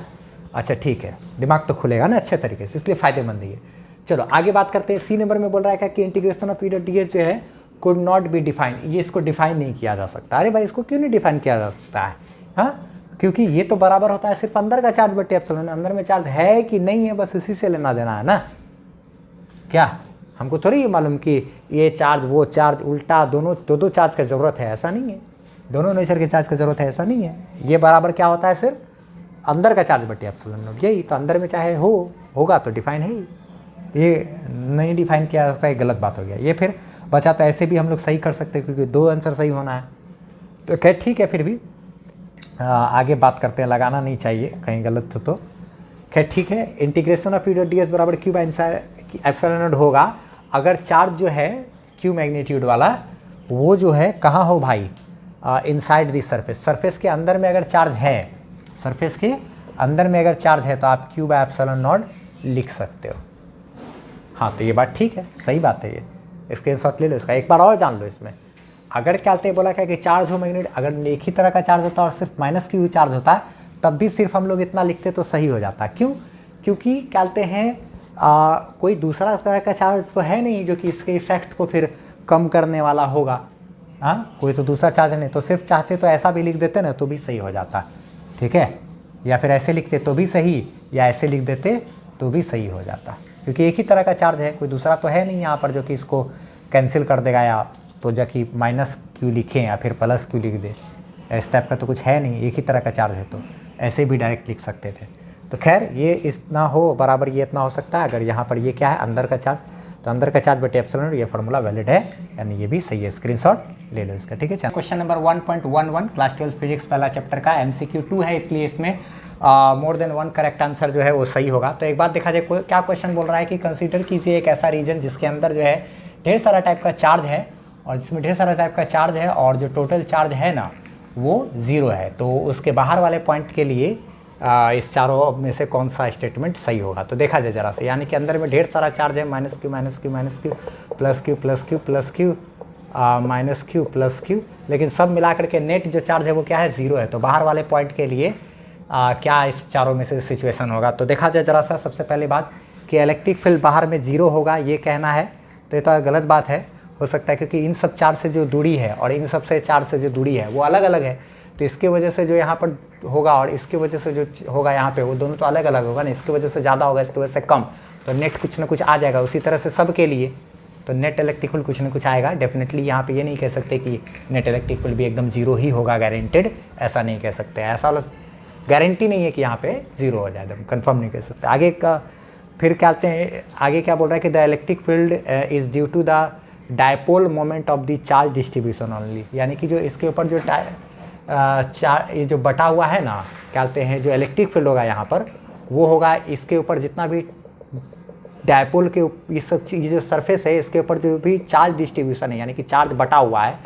अच्छा ठीक है, दिमाग तो खुलेगा ना अच्छे तरीके से, इसलिए फायदेमंद है। चलो आगे बात करते हैं। सी नंबर में बोल रहा है क्या कि integration of E dot D S जो है कुड नॉट बी डिफाइन, ये इसको डिफाइन नहीं किया जा सकता। अरे भाई इसको क्यों नहीं डिफाइन किया जा सकता है, हाँ, क्योंकि ये तो बराबर होता है सिर्फ अंदर का चार्ज बटे एप्सिलॉन। अंदर में चार्ज है कि नहीं है बस इसी से लेना देना है ना, क्या। हमको थोड़ी ये मालूम कि ये चार्ज वो चार्ज उल्टा दोनों दो चार्ज की ज़रूरत है, ऐसा नहीं है। दोनों नेचर के चार्ज की ज़रूरत है, ऐसा नहीं है। ये बराबर क्या होता है, सिर्फ अंदर का चार्ज बटे एप्सिलॉन नॉट, यही तो अंदर में चाहे होगा तो डिफाइन है ही। ये नहीं डिफाइन किया जा सकता है, गलत बात हो गया। ये फिर बचा तो ऐसे भी हम लोग सही कर सकते हैं क्योंकि दो आंसर सही होना है। तो खैर ठीक है, फिर भी आगे बात करते हैं, लगाना नहीं चाहिए कहीं गलत तो खैर ठीक है। Integration of E dot D S बराबर क्यू बाय एप्सिलॉन नॉट होगा अगर चार्ज जो है क्यू मैग्नीट्यूड वाला वो जो है कहाँ हो भाई, इनसाइड दी सरफेस, सरफेस के अंदर में अगर चार्ज है, सरफेस के अंदर में अगर चार्ज है तो आप क्यू बाय एप्सिलॉन नॉट लिख सकते हो। हाँ तो ये बात ठीक है, सही बात है। ये स्क्रीनशॉट ले लो इसका, एक बार और जान लो इसमें। अगर क्या कहते हैं बोला क्या कि चार्ज हो मैग्नेट, अगर एक ही तरह का चार्ज होता है और सिर्फ माइनस क्यू चार्ज होता है तब भी सिर्फ हम लोग इतना लिखते तो सही हो जाता। क्यों, क्योंकि क्या कहते हैं कोई दूसरा तरह का चार्ज तो है नहीं जो कि इसके इफेक्ट को फिर कम करने वाला होगा। हाँ, कोई तो दूसरा चार्ज नहीं, तो सिर्फ चाहते तो ऐसा भी लिख देते ना तो भी सही हो जाता, ठीक है। या फिर ऐसे लिखते तो भी सही, या ऐसे लिख देते तो भी सही हो जाता, क्योंकि एक ही तरह का चार्ज है, कोई दूसरा तो है नहीं यहाँ पर जो कि इसको कैंसिल कर देगा, या तो जो कि माइनस क्यू लिखें या फिर प्लस क्यू लिख दे, इस टाइप का तो कुछ है नहीं, एक ही तरह का चार्ज है तो ऐसे भी डायरेक्ट लिख सकते थे। तो खैर ये इतना हो बराबर ये इतना हो सकता है। अगर यहाँ पर ये क्या है अंदर का चार्ज, तो अंदर का चार्ज बटे एप्सिलॉन, ये फार्मूला वैलिड है, यानी ये भी सही है। स्क्रीनशॉट ले लो इसका, ठीक है। क्वेश्चन नंबर 1.11 क्लास 12 फिजिक्स पहला चैप्टर का MCQ 2 है, इसलिए इसमें more than one correct answer जो है वो सही होगा। तो एक बात देखा जाए क्या क्वेश्चन बोल रहा है कि कंसीडर कीजिए एक ऐसा रीजन जिसके अंदर जो है ढेर सारा टाइप का चार्ज है, और जिसमें ढेर सारा टाइप का चार्ज है और जो टोटल चार्ज है ना वो ज़ीरो है। तो उसके बाहर वाले पॉइंट के लिए इस चारों में से कौन सा स्टेटमेंट सही होगा। तो देखा जाए जरा से, यानी कि अंदर में ढेर सारा चार्ज है, minus Q minus Q minus Q plus Q plus Q plus Q minus Q plus Q, लेकिन सब मिलाकर के नेट जो चार्ज है वो क्या है, ज़ीरो है। तो बाहर वाले पॉइंट के लिए क्या इस चारों में से सिचुएशन होगा। तो देखा जाए जरा सा, सबसे पहली बात कि इलेक्ट्रिक फील्ड बाहर में ज़ीरो होगा ये कहना है, तो ये तो गलत बात है। हो सकता है क्योंकि इन सब चार्ज से जो दूरी है और इन सब से चार्ज से जो दूरी है वो अलग अलग है, तो इसके वजह से जो यहाँ पर होगा और इसके वजह से जो होगा यहाँ पे वो दोनों तो अलग अलग होगा ना, इसकी वजह से ज़्यादा होगा, इसकी वजह से कम, तो नेट कुछ ना कुछ आ जाएगा। उसी तरह से सब के लिए तो नेट इलेक्ट्रिक फील्ड कुछ ना कुछ आएगा डेफिनेटली। यहाँ पे ये नहीं कह सकते कि नेट इलेक्ट्रिक फील्ड भी एकदम जीरो ही होगा गारंटेड, ऐसा नहीं कह सकते। ऐसा वाला गारंटी नहीं है कि यहाँ पे जीरो हो जाए, एकदम कन्फर्म नहीं कह सकते। आगे का फिर क्या कहते हैं, आगे क्या बोल रहा है कि the electric field is due to the dipole moment of the charge distribution only, यानी कि जो इसके ऊपर जो ये जो बटा हुआ है ना, क्या कहते हैं जो इलेक्ट्रिक फील्ड होगा यहाँ पर वो होगा इसके ऊपर जितना भी डायपोल के ये सब चीज़ जो सरफेस है इसके ऊपर जो भी चार्ज डिस्ट्रीब्यूशन है, यानी कि चार्ज बटा हुआ है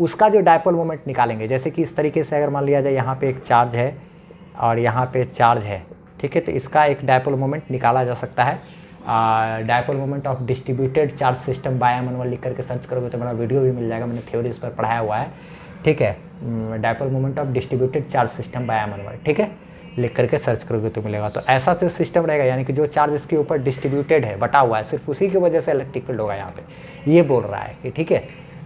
उसका जो डायपोल मोमेंट निकालेंगे। जैसे कि इस तरीके से अगर मान लिया जाए यहाँ पे एक चार्ज है और यहाँ पे चार्ज है, ठीक है, तो इसका एक डायपोल मोमेंट निकाला जा सकता है। Dipole moment of distributed charge system by manual लिख करके सर्च करोगे तो मेरा वीडियो भी मिल जाएगा, मैंने थ्योरी इस पर पढ़ाया हुआ है, ठीक है। Dipole moment of distributed charge system by manual, ठीक है। लिख करके सर्च करोगे तो मिलेगा। तो ऐसा जो सिस्टम रहेगा, यानी कि जो चार्ज इसके ऊपर डिस्ट्रीब्यूटेड है, बटा हुआ है, सिर्फ उसी की वजह से इलेक्ट्रिक फील्ड होगा यहाँ पे, ये बोल रहा है कि ठीक है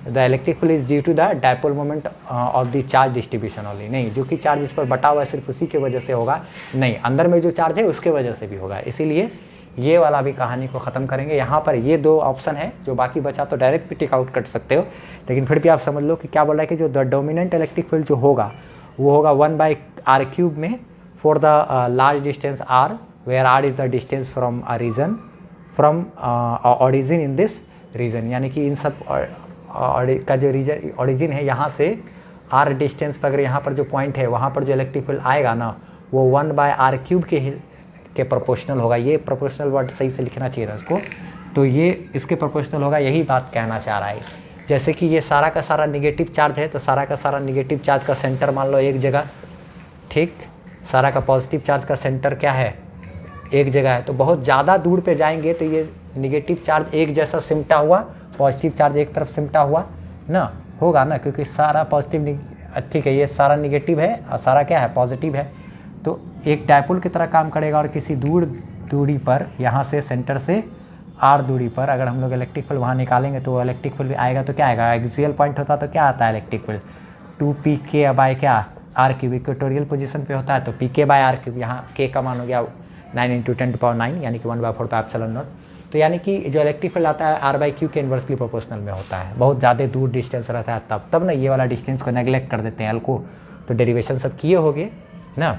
the electric field is due to the dipole moment of the charge distribution only. नहीं, जो कि चार्ज इस पर बटा हुआ है सिर्फ उसी की वजह से होगा, नहीं, अंदर में जो चार्ज है उसके वजह से भी होगा। इसीलिए ये वाला भी कहानी को ख़त्म करेंगे। यहाँ पर ये दो ऑप्शन है, जो बाकी बचा तो डायरेक्ट भी टिक आउट कर सकते हो, लेकिन फिर भी आप समझ लो कि क्या बोल रहा है कि जो द डोमिनेंट इलेक्ट्रिक फील्ड जो होगा वो होगा 1/r³ में for the large distance r, where r is the distance from a region from origin in this region, यानी कि इन सब का जो रीजन ऑरिजिन है यहाँ से r डिस्टेंस पर, अगर यहाँ पर जो पॉइंट है वहाँ पर जो इलेक्ट्रिक फील्ड आएगा ना वो 1/r³ के प्रोपोर्शनल होगा। ये प्रोपोर्शनल वर्ड सही से लिखना चाहिए था इसको, तो ये इसके प्रोपोर्शनल होगा, यही बात कहना चाह रहा है। जैसे कि ये सारा का सारा निगेटिव चार्ज है, तो सारा का सारा निगेटिव चार्ज का सेंटर मान लो एक जगह, ठीक, सारा का पॉजिटिव चार्ज का सेंटर क्या है, एक जगह है। तो बहुत ज़्यादा दूर पे जाएंगे तो ये निगेटिव चार्ज एक जैसा सिमटा हुआ, पॉजिटिव चार्ज एक तरफ सिमटा हुआ ना होगा ना, क्योंकि सारा पॉजिटिव, ठीक है, ये सारा निगेटिव है और सारा क्या है, पॉजिटिव है। तो एक डायपोल की तरह काम करेगा, और किसी दूरी पर, यहाँ से सेंटर से r दूरी पर अगर हम लोग इलेक्ट्रिक फील्ड वहाँ निकालेंगे तो इलेक्ट्रिक फील्ड आएगा तो क्या आएगा, एक्सियल पॉइंट होता तो क्या आता है इलेक्ट्रिक फील्ड 2pk बाय क्या r³, इक्वेटोरियल पोजीशन पे होता है तो pk/r³, यहाँ k का मान हो गया 9 × 10⁹, यानी कि 1/4πε0। तो यानी कि जो इलेक्ट्रिक फील्ड आता है r/q के इन्वर्सली प्रोपोर्शनल में होता है, बहुत ज़्यादा दूर डिस्टेंस रहता है तब ना ये वाला डिस्टेंस को नेगलेक्ट कर देते हैं एल को। तो डेरिवेशन सब किए होगे ना,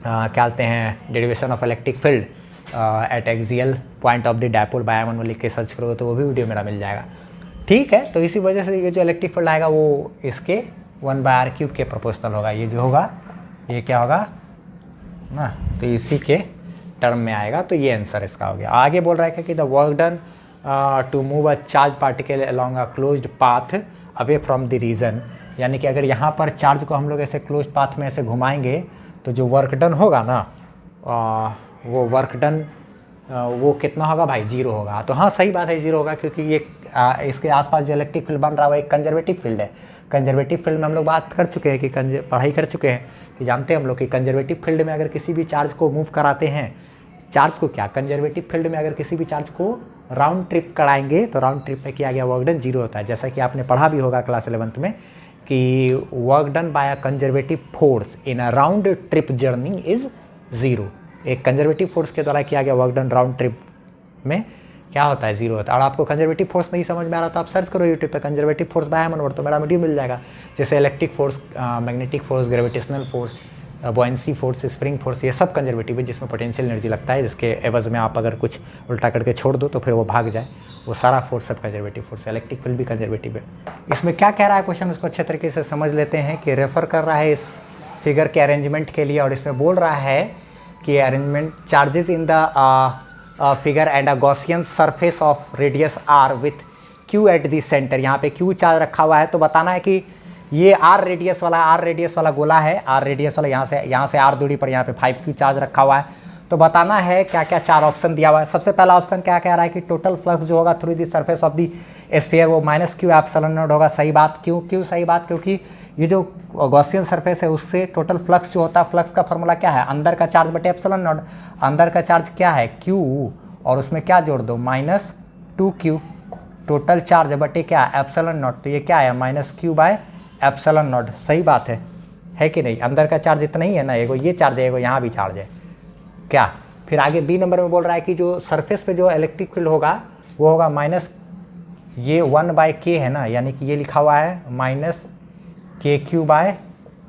क्या कहते हैं, derivation of electric field at axial point of the dipole by M1 लिख के सर्च करोगे तो वो भी वीडियो मेरा मिल जाएगा, ठीक है। तो इसी वजह से ये जो इलेक्ट्रिक फील्ड आएगा वो इसके 1/r³ के प्रोपोर्शनल होगा, ये जो होगा ये क्या होगा ना, तो इसी के टर्म में आएगा। तो ये आंसर इसका हो गया। आगे बोल रहा है कि the work done to move a charge particle along a closed path away from the region, यानी कि अगर यहाँ पर चार्ज को हम लोग ऐसे क्लोज पाथ में ऐसे घुमाएंगे तो जो वर्क डन होगा ना वो वर्क डन वो कितना होगा भाई, 0 होगा। तो हाँ सही बात है, 0 होगा, क्योंकि ये इसके आसपास जो इलेक्ट्रिक फील्ड बन रहा है वो एक कंजर्वेटिव फील्ड है। कंजर्वेटिव फील्ड में हम लोग बात कर चुके हैं कि पढ़ाई कर चुके हैं कि जानते हैं हम लोग कि कंजर्वेटिव फील्ड में अगर किसी भी चार्ज को मूव कराते हैं, चार्ज को क्या, कंजर्वेटिव फील्ड में अगर किसी भी चार्ज को राउंड ट्रिप कराएंगे तो राउंड ट्रिप में किया गया वर्क डन 0 होता है। जैसा कि आपने पढ़ा भी होगा क्लास 11th में कि work done by a conservative force in a round trip journey is 0। एक कंजर्वेटिव फोर्स के द्वारा किया गया वर्क डन राउंड ट्रिप में क्या होता है, 0 होता है। और आपको कंजर्वेटिव फोर्स नहीं समझ में आ रहा तो आप सर्च करो यूट्यूब पे कंजर्वेटिव फोर्स बाय M1 तो मेरा वीडियो मिल जाएगा। जैसे electric force, magnetic force, gravitational force, buoyancy force, spring force, ये सब कंजर्वेटिव है जिसमें पोटेंशियल एनर्जी लगता है, जिसके एवज में आप अगर कुछ उल्टा करके छोड़ दो तो फिर वो भाग जाए, वो सारा फोर्स सब कंजर्वेटिव फोर्स। इलेक्ट्रिक फील्ड भी कंजर्वेटिव है। इसमें क्या कह रहा है क्वेश्चन, उसको अच्छे तरीके से समझ लेते हैं कि रेफर कर रहा है इस फिगर के अरेंजमेंट के लिए, और इसमें बोल रहा है कि arrangement charges in the figure and a Gaussian surface of radius r with q at the centre. यहाँ पे q चार्ज रखा हुआ है, तो बताना है कि ये r रेडियस वाला गोला है, r रेडियस वाला यहाँ से r दूरी पर यहाँ पे 5q चार्ज रखा हुआ है। तो बताना है क्या क्या 4 ऑप्शन दिया हुआ है। सबसे पहला ऑप्शन क्या कह रहा है कि टोटल फ्लक्स जो होगा through the surface of the sphere वो -q∈0 होगा। सही बात, क्यों सही बात, क्योंकि ये जो गॉसियन सरफेस है उससे टोटल फ्लक्स जो होता है, फ्लक्स का फॉर्मूला क्या है, अंदर का चार्ज बटे एप्सिलॉन नॉट। अंदर का चार्ज क्या है, q, और उसमें क्या जोड़ दो, -2q, टोटल चार्ज बटे क्या, एप्सिलॉन नॉट। तो ये क्या है, -q/ε0। सही बात है कि नहीं। अंदर का चार्ज इतना ही है ना, एगो ये चार्ज है, एगो यहाँ भी चार्ज है क्या। फिर आगे बी नंबर में बोल रहा है कि जो सरफेस पे जो इलेक्ट्रिक फील्ड होगा वो होगा माइनस ये 1/k है ना, यानी कि ये लिखा हुआ है -kq/r²,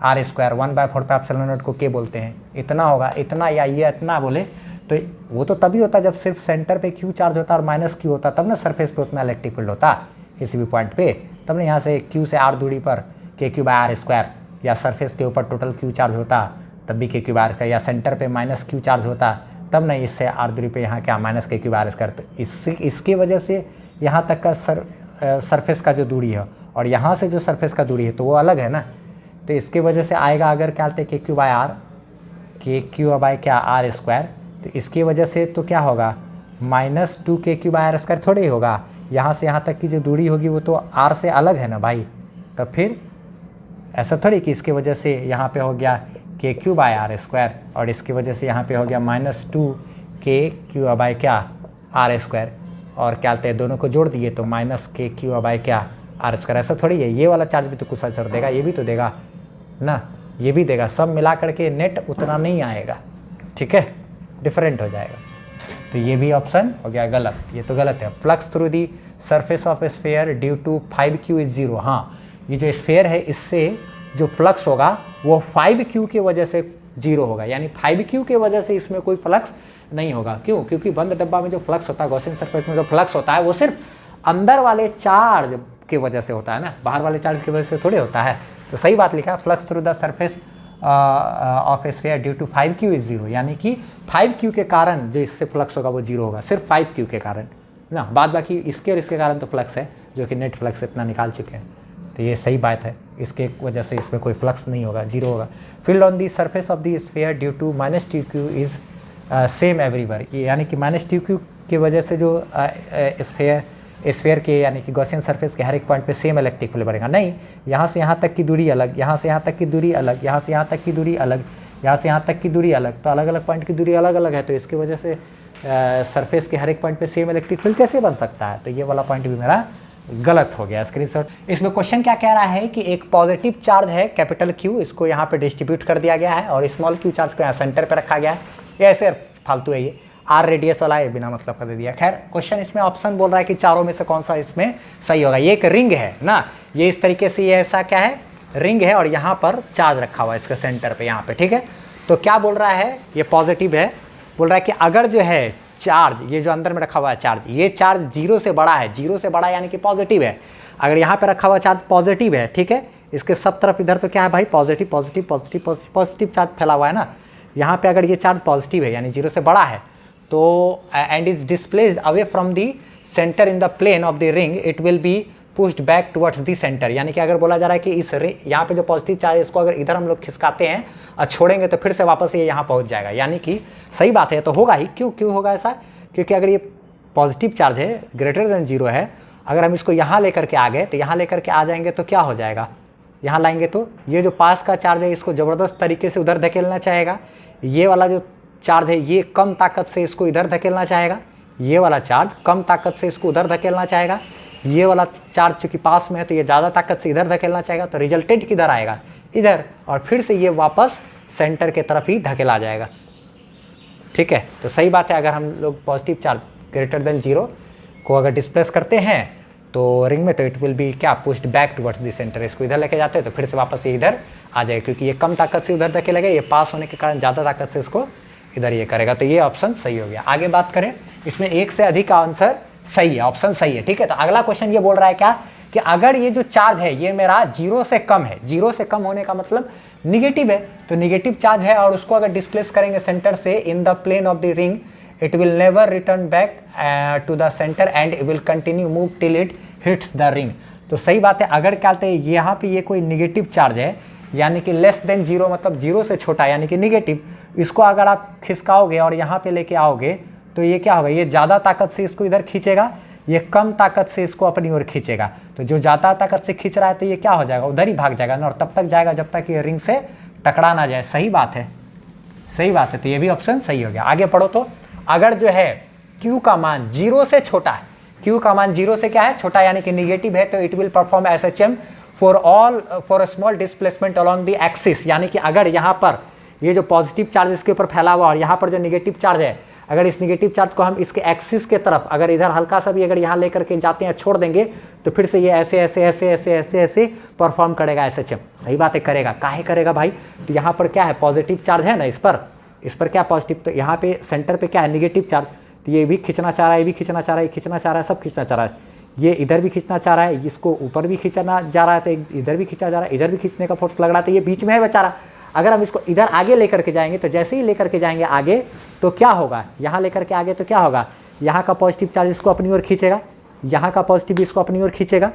1/4πε0 को k बोलते हैं। इतना होगा, इतना या ये इतना बोले तो वो तो तभी होता जब सिर्फ सेंटर पे q चार्ज होता और -q होता, तब ना सरफेस पे उतना इलेक्ट्रिक फील्ड होता किसी भी पॉइंट पे, तब ना यहाँ से q से r दूरी पर kq/r², या सरफेस के ऊपर टोटल q चार्ज होता तब भी kq/r², या सेंटर पे -q चार्ज होता तब नहीं इससे r दूरी पे यहाँ क्या -kq/r²। तो इसकी वजह से यहाँ तक का सरफेस का जो दूरी है और यहाँ से जो सरफेस का दूरी है तो वो अलग है ना। तो इसके वजह से आएगा, अगर क्या बोलते हैं kq/r², तो इसकी वजह से तो क्या होगा, -2kq/r² थोड़े ही होगा। यहाँ से यहाँ तक की जो दूरी होगी वो तो r से अलग है ना भाई। तब फिर ऐसा थोड़ी कि इसके वजह से यहाँ पे हो गया के क्यू बाय आर स्क्वायर, और इसकी वजह से यहाँ पे हो गया माइनस 2 के क्यू बाय क्या आर स्क्वायर, और क्या कहते हैं दोनों को जोड़ दिए तो माइनस के क्यू बाय क्या आर स्क्वायर। ऐसा थोड़ी है, ये वाला चार्ज भी तो कुछ असर देगा, ये भी तो देगा ना, ये भी देगा, सब मिला करके नेट उतना नहीं आएगा, ठीक है, डिफरेंट हो जाएगा। तो ये भी ऑप्शन हो गया गलत, ये तो गलत है। Flux through the surface of sphere due to 5q is 0। हाँ, ये जो स्फीयर है इससे जो फ्लक्स होगा वो 5q की वजह से 0 होगा, यानी 5q की वजह से इसमें कोई फ्लक्स नहीं होगा। क्यों? क्योंकि बंद डब्बा में जो फ्लक्स होता है, गॉसियन सरफेस में जो फ्लक्स होता है वो सिर्फ अंदर वाले चार्ज की वजह से होता है ना, बाहर वाले चार्ज की वजह से थोड़े होता है। तो सही बात लिखा, flux through the surface of sphere due to 5q is 0, यानी कि 5q के कारण जो इससे फ्लक्स होगा वो 0 होगा, सिर्फ 5q के कारण ना, बाद बाकी इसके और इसके कारण तो फ्लक्स है, जो कि नेट फ्लक्स इतना निकाल चुके हैं। तो ये सही बात है, इसके वजह से इसमें कोई फ्लक्स नहीं होगा, 0 होगा। Field on the surface of the sphere due to -2q is same everywhere, यानी कि -2q की वजह से जो स्फीयर के यानी कि गॉसियन सरफेस के हर एक पॉइंट पे सेम इलेक्ट्रिक फील्ड बढ़ेगा। नहीं, यहाँ से यहाँ तक की दूरी अलग, यहाँ से यहाँ तक की दूरी अलग, यहाँ से यहाँ तक की दूरी अलग, यहाँ से यहाँ तक की दूरी अलग, तो अलग अलग पॉइंट की दूरी अलग अलग है, तो इसकी वजह से सरफेस के हर एक पॉइंट पे सेम इलेक्ट्रिक फील्ड कैसे बन सकता है? तो ये वाला पॉइंट भी मेरा गलत हो गया, स्क्रीनशॉट। इसमें क्वेश्चन क्या कह रहा है कि एक पॉजिटिव चार्ज है कैपिटल Q, इसको यहाँ पे डिस्ट्रीब्यूट कर दिया गया है और स्मॉल q चार्ज को यहाँ सेंटर पे रखा गया है। ये ऐसे फालतू है, ये r रेडियस वाला है, बिना मतलब का दे दिया। खैर क्वेश्चन इसमें ऑप्शन बोल रहा है कि चारों में से कौन सा इसमें सही होगा। ये एक रिंग है ना, ये इस तरीके से, ये ऐसा क्या है, रिंग है, और यहाँ पर चार्ज रखा हुआ है इसके सेंटर पे, यहाँ पे, ठीक है। तो क्या बोल रहा है, ये पॉजिटिव है, बोल रहा है कि अगर जो है चार्ज, ये जो अंदर में रखा हुआ है चार्ज, ये चार्ज 0 से बड़ा है, 0 से बड़ा यानी कि पॉजिटिव है। अगर यहाँ पे रखा हुआ चार्ज पॉजिटिव है, ठीक है, इसके सब तरफ इधर तो क्या है भाई, positive positive positive positive positive charge फैला हुआ है ना। यहाँ पे अगर ये चार्ज पॉजिटिव है यानी 0 से बड़ा है, तो and is displaced away from the centre in the plane of the ring, it will be pushed back towards the centre. यानी कि अगर बोला जा रहा है कि इस यहाँ पे जो पॉजिटिव चार्ज है इसको अगर इधर हम लोग खिसकाते हैं और छोड़ेंगे तो फिर से वापस ये यहाँ पहुँच जाएगा, यानी कि सही बात है, तो होगा ही। क्यों होगा ऐसा? क्योंकि अगर ये पॉजिटिव चार्ज है, ग्रेटर देन 0 है, अगर हम इसको यहाँ लेकर के आ गए तो यहाँ लेकर के आ जाएंगे तो क्या हो जाएगा, यहाँ लाएंगे तो ये जो पास का चार्ज है इसको ज़बरदस्त तरीके से उधर धकेलना चाहेगा, ये वाला जो चार्ज है ये कम ताकत से इसको इधर धकेलना चाहेगा, ये वाला चार्ज कम ताकत से इसको उधर धकेलना चाहेगा, ये वाला चार्ज चूँकि पास में है तो ये ज़्यादा ताकत से इधर धकेलना चाहेगा, तो रिजल्टेंट किधर आएगा, इधर, और फिर से ये वापस सेंटर के तरफ ही धकेला जाएगा, ठीक है। तो सही बात है, अगर हम लोग पॉजिटिव चार्ज ग्रेटर देन 0 को अगर डिस्प्लेस करते हैं तो रिंग में, तो इट विल बी क्या, pushed back towards the centre. इसको इधर लेके जाते हैं तो फिर से वापस ये इधर आ जाएगा, क्योंकि ये कम ताकत से उधर धकेलेगा, ये पास होने के कारण ज़्यादा ताकत से इसको इधर ये करेगा। तो ये ऑप्शन सही हो गया। आगे बात करें, इसमें एक से अधिक का आंसर सही है, ऑप्शन सही है, ठीक है। तो अगला क्वेश्चन ये बोल रहा है क्या, कि अगर ये जो चार्ज है ये मेरा 0 से कम है, 0 से कम होने का मतलब निगेटिव है, तो निगेटिव चार्ज है और उसको अगर डिस्प्लेस करेंगे सेंटर से in the plane of the ring, it will never return back to the centre and it will continue move till it hits the ring. तो सही बात है, अगर क्या कहते हैं यहाँ पे ये कोई निगेटिव चार्ज है, यानी कि लेस देन 0 मतलब 0 से छोटा यानी कि निगेटिव, इसको अगर आप खिसकाओगे और यहाँ पे लेके आओगे तो ये क्या होगा, ये ज़्यादा ताकत से इसको इधर खींचेगा, ये कम ताकत से इसको अपनी ओर खींचेगा। तो जो ज़्यादा ताकत से खींच रहा है तो ये क्या हो जाएगा, उधर ही भाग जाएगा ना, और तब तक जाएगा जब तक ये रिंग से टकरा ना जाए। सही बात है, सही बात है, तो ये भी ऑप्शन सही हो गया। आगे पढ़ो, तो अगर जो है Q का मान 0 से छोटा है, Q का मान 0 से क्या है, छोटा यानी कि निगेटिव है, तो it will perform SHM for a small displacement along the axis. यानी कि अगर यहाँ पर ये जो पॉजिटिव चार्ज इसके ऊपर फैला हुआ और यहाँ पर जो निगेटिव चार्ज है, अगर इस निगेटिव चार्ज को हम इसके एक्सिस के तरफ अगर इधर हल्का सा भी अगर यहाँ लेकर के जाते हैं, छोड़ देंगे, तो फिर से ये ऐसे ऐसे ऐसे ऐसे ऐसे ऐसे परफॉर्म करेगा SHM। सही बात है, करेगा, काहे करेगा भाई, तो यहाँ पर क्या है, पॉजिटिव चार्ज है ना, इस पर क्या पॉजिटिव, तो यहाँ पे सेंटर पे क्या है, निगेटिव चार्ज, तो ये भी खींचना चाह रहा है, ये भी खींचना चाह रहा है, खींचना चाह रहा है, सब खींचना चाह रहा है, ये इधर भी खींचना चाह रहा है, इसको ऊपर भी खींचना जा रहा है, तो इधर भी खींचा जा रहा है, इधर भी खींचने का फोर्स लग रहा है, तो ये बीच में है बेचारा। अगर हम इसको इधर आगे लेकर के जाएंगे, तो जैसे ही लेकर के जाएंगे आगे तो क्या होगा, यहाँ लेकर के आगे तो क्या होगा, यहाँ का पॉजिटिव चार्ज इसको अपनी ओर खींचेगा, यहाँ का पॉजिटिव इसको अपनी ओर खींचेगा,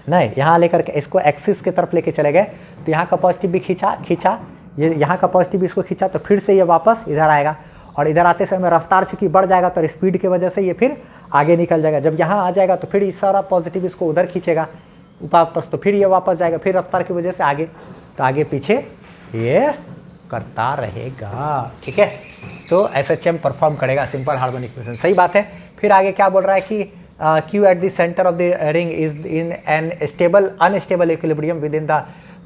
नहीं, यहाँ लेकर के इसको एक्सिस के तरफ लेके चले गए, तो यहाँ का पॉजिटिव भी खींचा, ये यहाँ का पॉजिटिव इसको खींचा, तो फिर से ये वापस इधर आएगा, और इधर आते समय रफ्तार चूँकि बढ़ जाएगा तो स्पीड की वजह से ये फिर आगे निकल जाएगा। जब यहाँ आ जाएगा तो फिर इस सारा पॉजिटिव इसको उधर खींचेगा वापस, तो फिर ये वापस जाएगा, फिर रफ्तार की वजह से आगे, तो आगे पीछे ये करता रहेगा, ठीक है। तो SHM परफॉर्म करेगा सिंपल हार्मोनिक मोशन, सही बात है। फिर आगे क्या बोल रहा है कि Q at the centre of the ring is in an stable unstable equilibrium with in the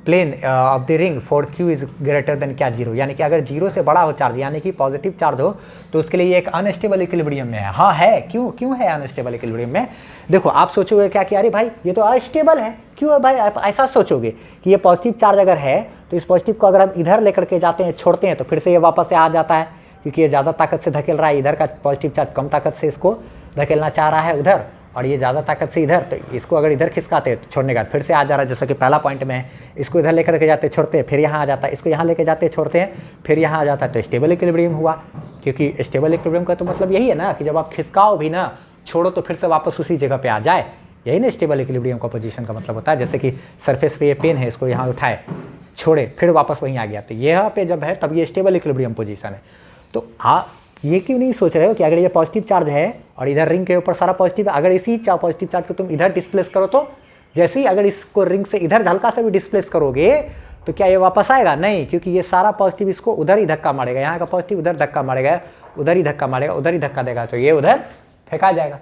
plane of the ring for Q is greater than क्या 0, यानी कि अगर 0 से बड़ा हो चार्ज, यानी कि पॉजिटिव चार्ज हो, तो उसके लिए ये एक अनस्टेबल इक्विलिब्रियम में है। हाँ है, क्यों है अनस्टेबल इक्विलिब्रियम में? देखो आप सोचोगे क्या कि अरे भाई ये तो अनस्टेबल है, क्यों है भाई? आप ऐसा सोचोगे कि ये पॉजिटिव चार्ज अगर है तो इस पॉजिटिव को अगर हम इधर लेकर के जाते हैं, छोड़ते हैं, तो फिर से ये वापस से आ जाता है, क्योंकि ये ज़्यादा ताकत से धकेल रहा है, इधर का पॉजिटिव चार्ज कम ताकत से इसको धकेलना चाह रहा है उधर, और ये ज़्यादा ताकत से इधर, तो इसको अगर इधर खिसकाते हैं तो छोड़ने का फिर से आ जा रहा है, जैसा कि पहला पॉइंट में है। इसको इधर लेकर के जाते छोड़ते हैं, फिर यहाँ आ जाता है, इसको यहाँ लेके जाते छोड़ते हैं, फिर यहाँ आ जाता है, तो स्टेबल इक्विलिब्रियम हुआ। क्योंकि स्टेबल इक्विलिब्रियम का तो मतलब यही है ना कि जब आप खिसकाओ भी ना, छोड़ो तो फिर से वापस उसी जगह पे आ जाए, यही ना स्टेबल इक्विलिब्रियम का पोजीशन का मतलब होता है। जैसे कि सरफेस पे ये पेन है, इसको यहाँ उठाए, छोड़े, फिर वापस वहीं आ गया, तो यहाँ पे जब है तब ये स्टेबल इक्विलिब्रियम पोजीशन है। तो आप ये क्यों नहीं सोच रहे हो कि अगर ये पॉजिटिव चार्ज है और इधर रिंग के ऊपर सारा पॉजिटिव है, अगर इसी पॉजिटिव चार्ज को तुम इधर डिस्प्लेस करो, तो जैसे ही अगर इसको रिंग से इधर हल्का सा भी डिस्प्लेस करोगे तो क्या ये वापस आएगा? नहीं, क्योंकि ये सारा पॉजिटिव इसको उधर ही धक्का मारेगा, यहाँ का पॉजिटिव उधर धक्का मारेगा, उधर ही धक्का मारेगा, उधर ही धक्का देगा, तो ये उधर फेंका जाएगा,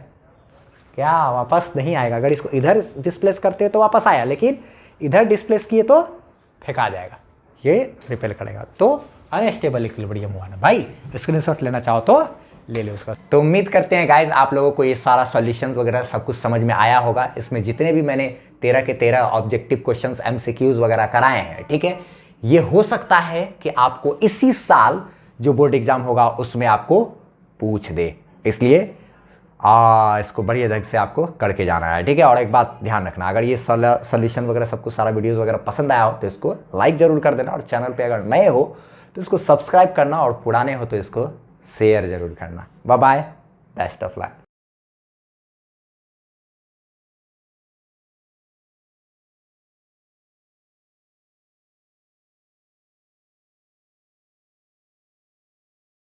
क्या वापस नहीं आएगा। अगर इसको इधर डिस्प्लेस करते तो वापस आया, लेकिन इधर डिस्प्लेस किए तो फेंका जाएगा, ये रिपेल करेगा। तो अनस्टेबल इक्विलिब्रियम हुआ ना भाई। स्क्रीनशॉट लेना चाहो तो ले लो उसका। तो उम्मीद करते हैं गाइज आप लोगों को ये सारा सॉल्यूशंस वगैरह सब कुछ समझ में आया होगा। इसमें जितने भी मैंने 13 के 13 ऑब्जेक्टिव क्वेश्चंस MCQs वगैरह कराए हैं, ठीक है, ये हो सकता है कि आपको इसी साल जो बोर्ड एग्जाम होगा उसमें आपको पूछ दे, इसलिए इसको बढ़िया ढंग से आपको करके जाना है, ठीक है। और एक बात ध्यान रखना, अगर ये सॉल्यूशन वगैरह सब कुछ सारा वीडियोस वगैरह पसंद आया हो तो इसको लाइक जरूर कर देना, और चैनल पे अगर नए हो तो इसको सब्सक्राइब करना, और पुराने हो तो इसको शेयर जरूर करना। Bye bye, best of luck.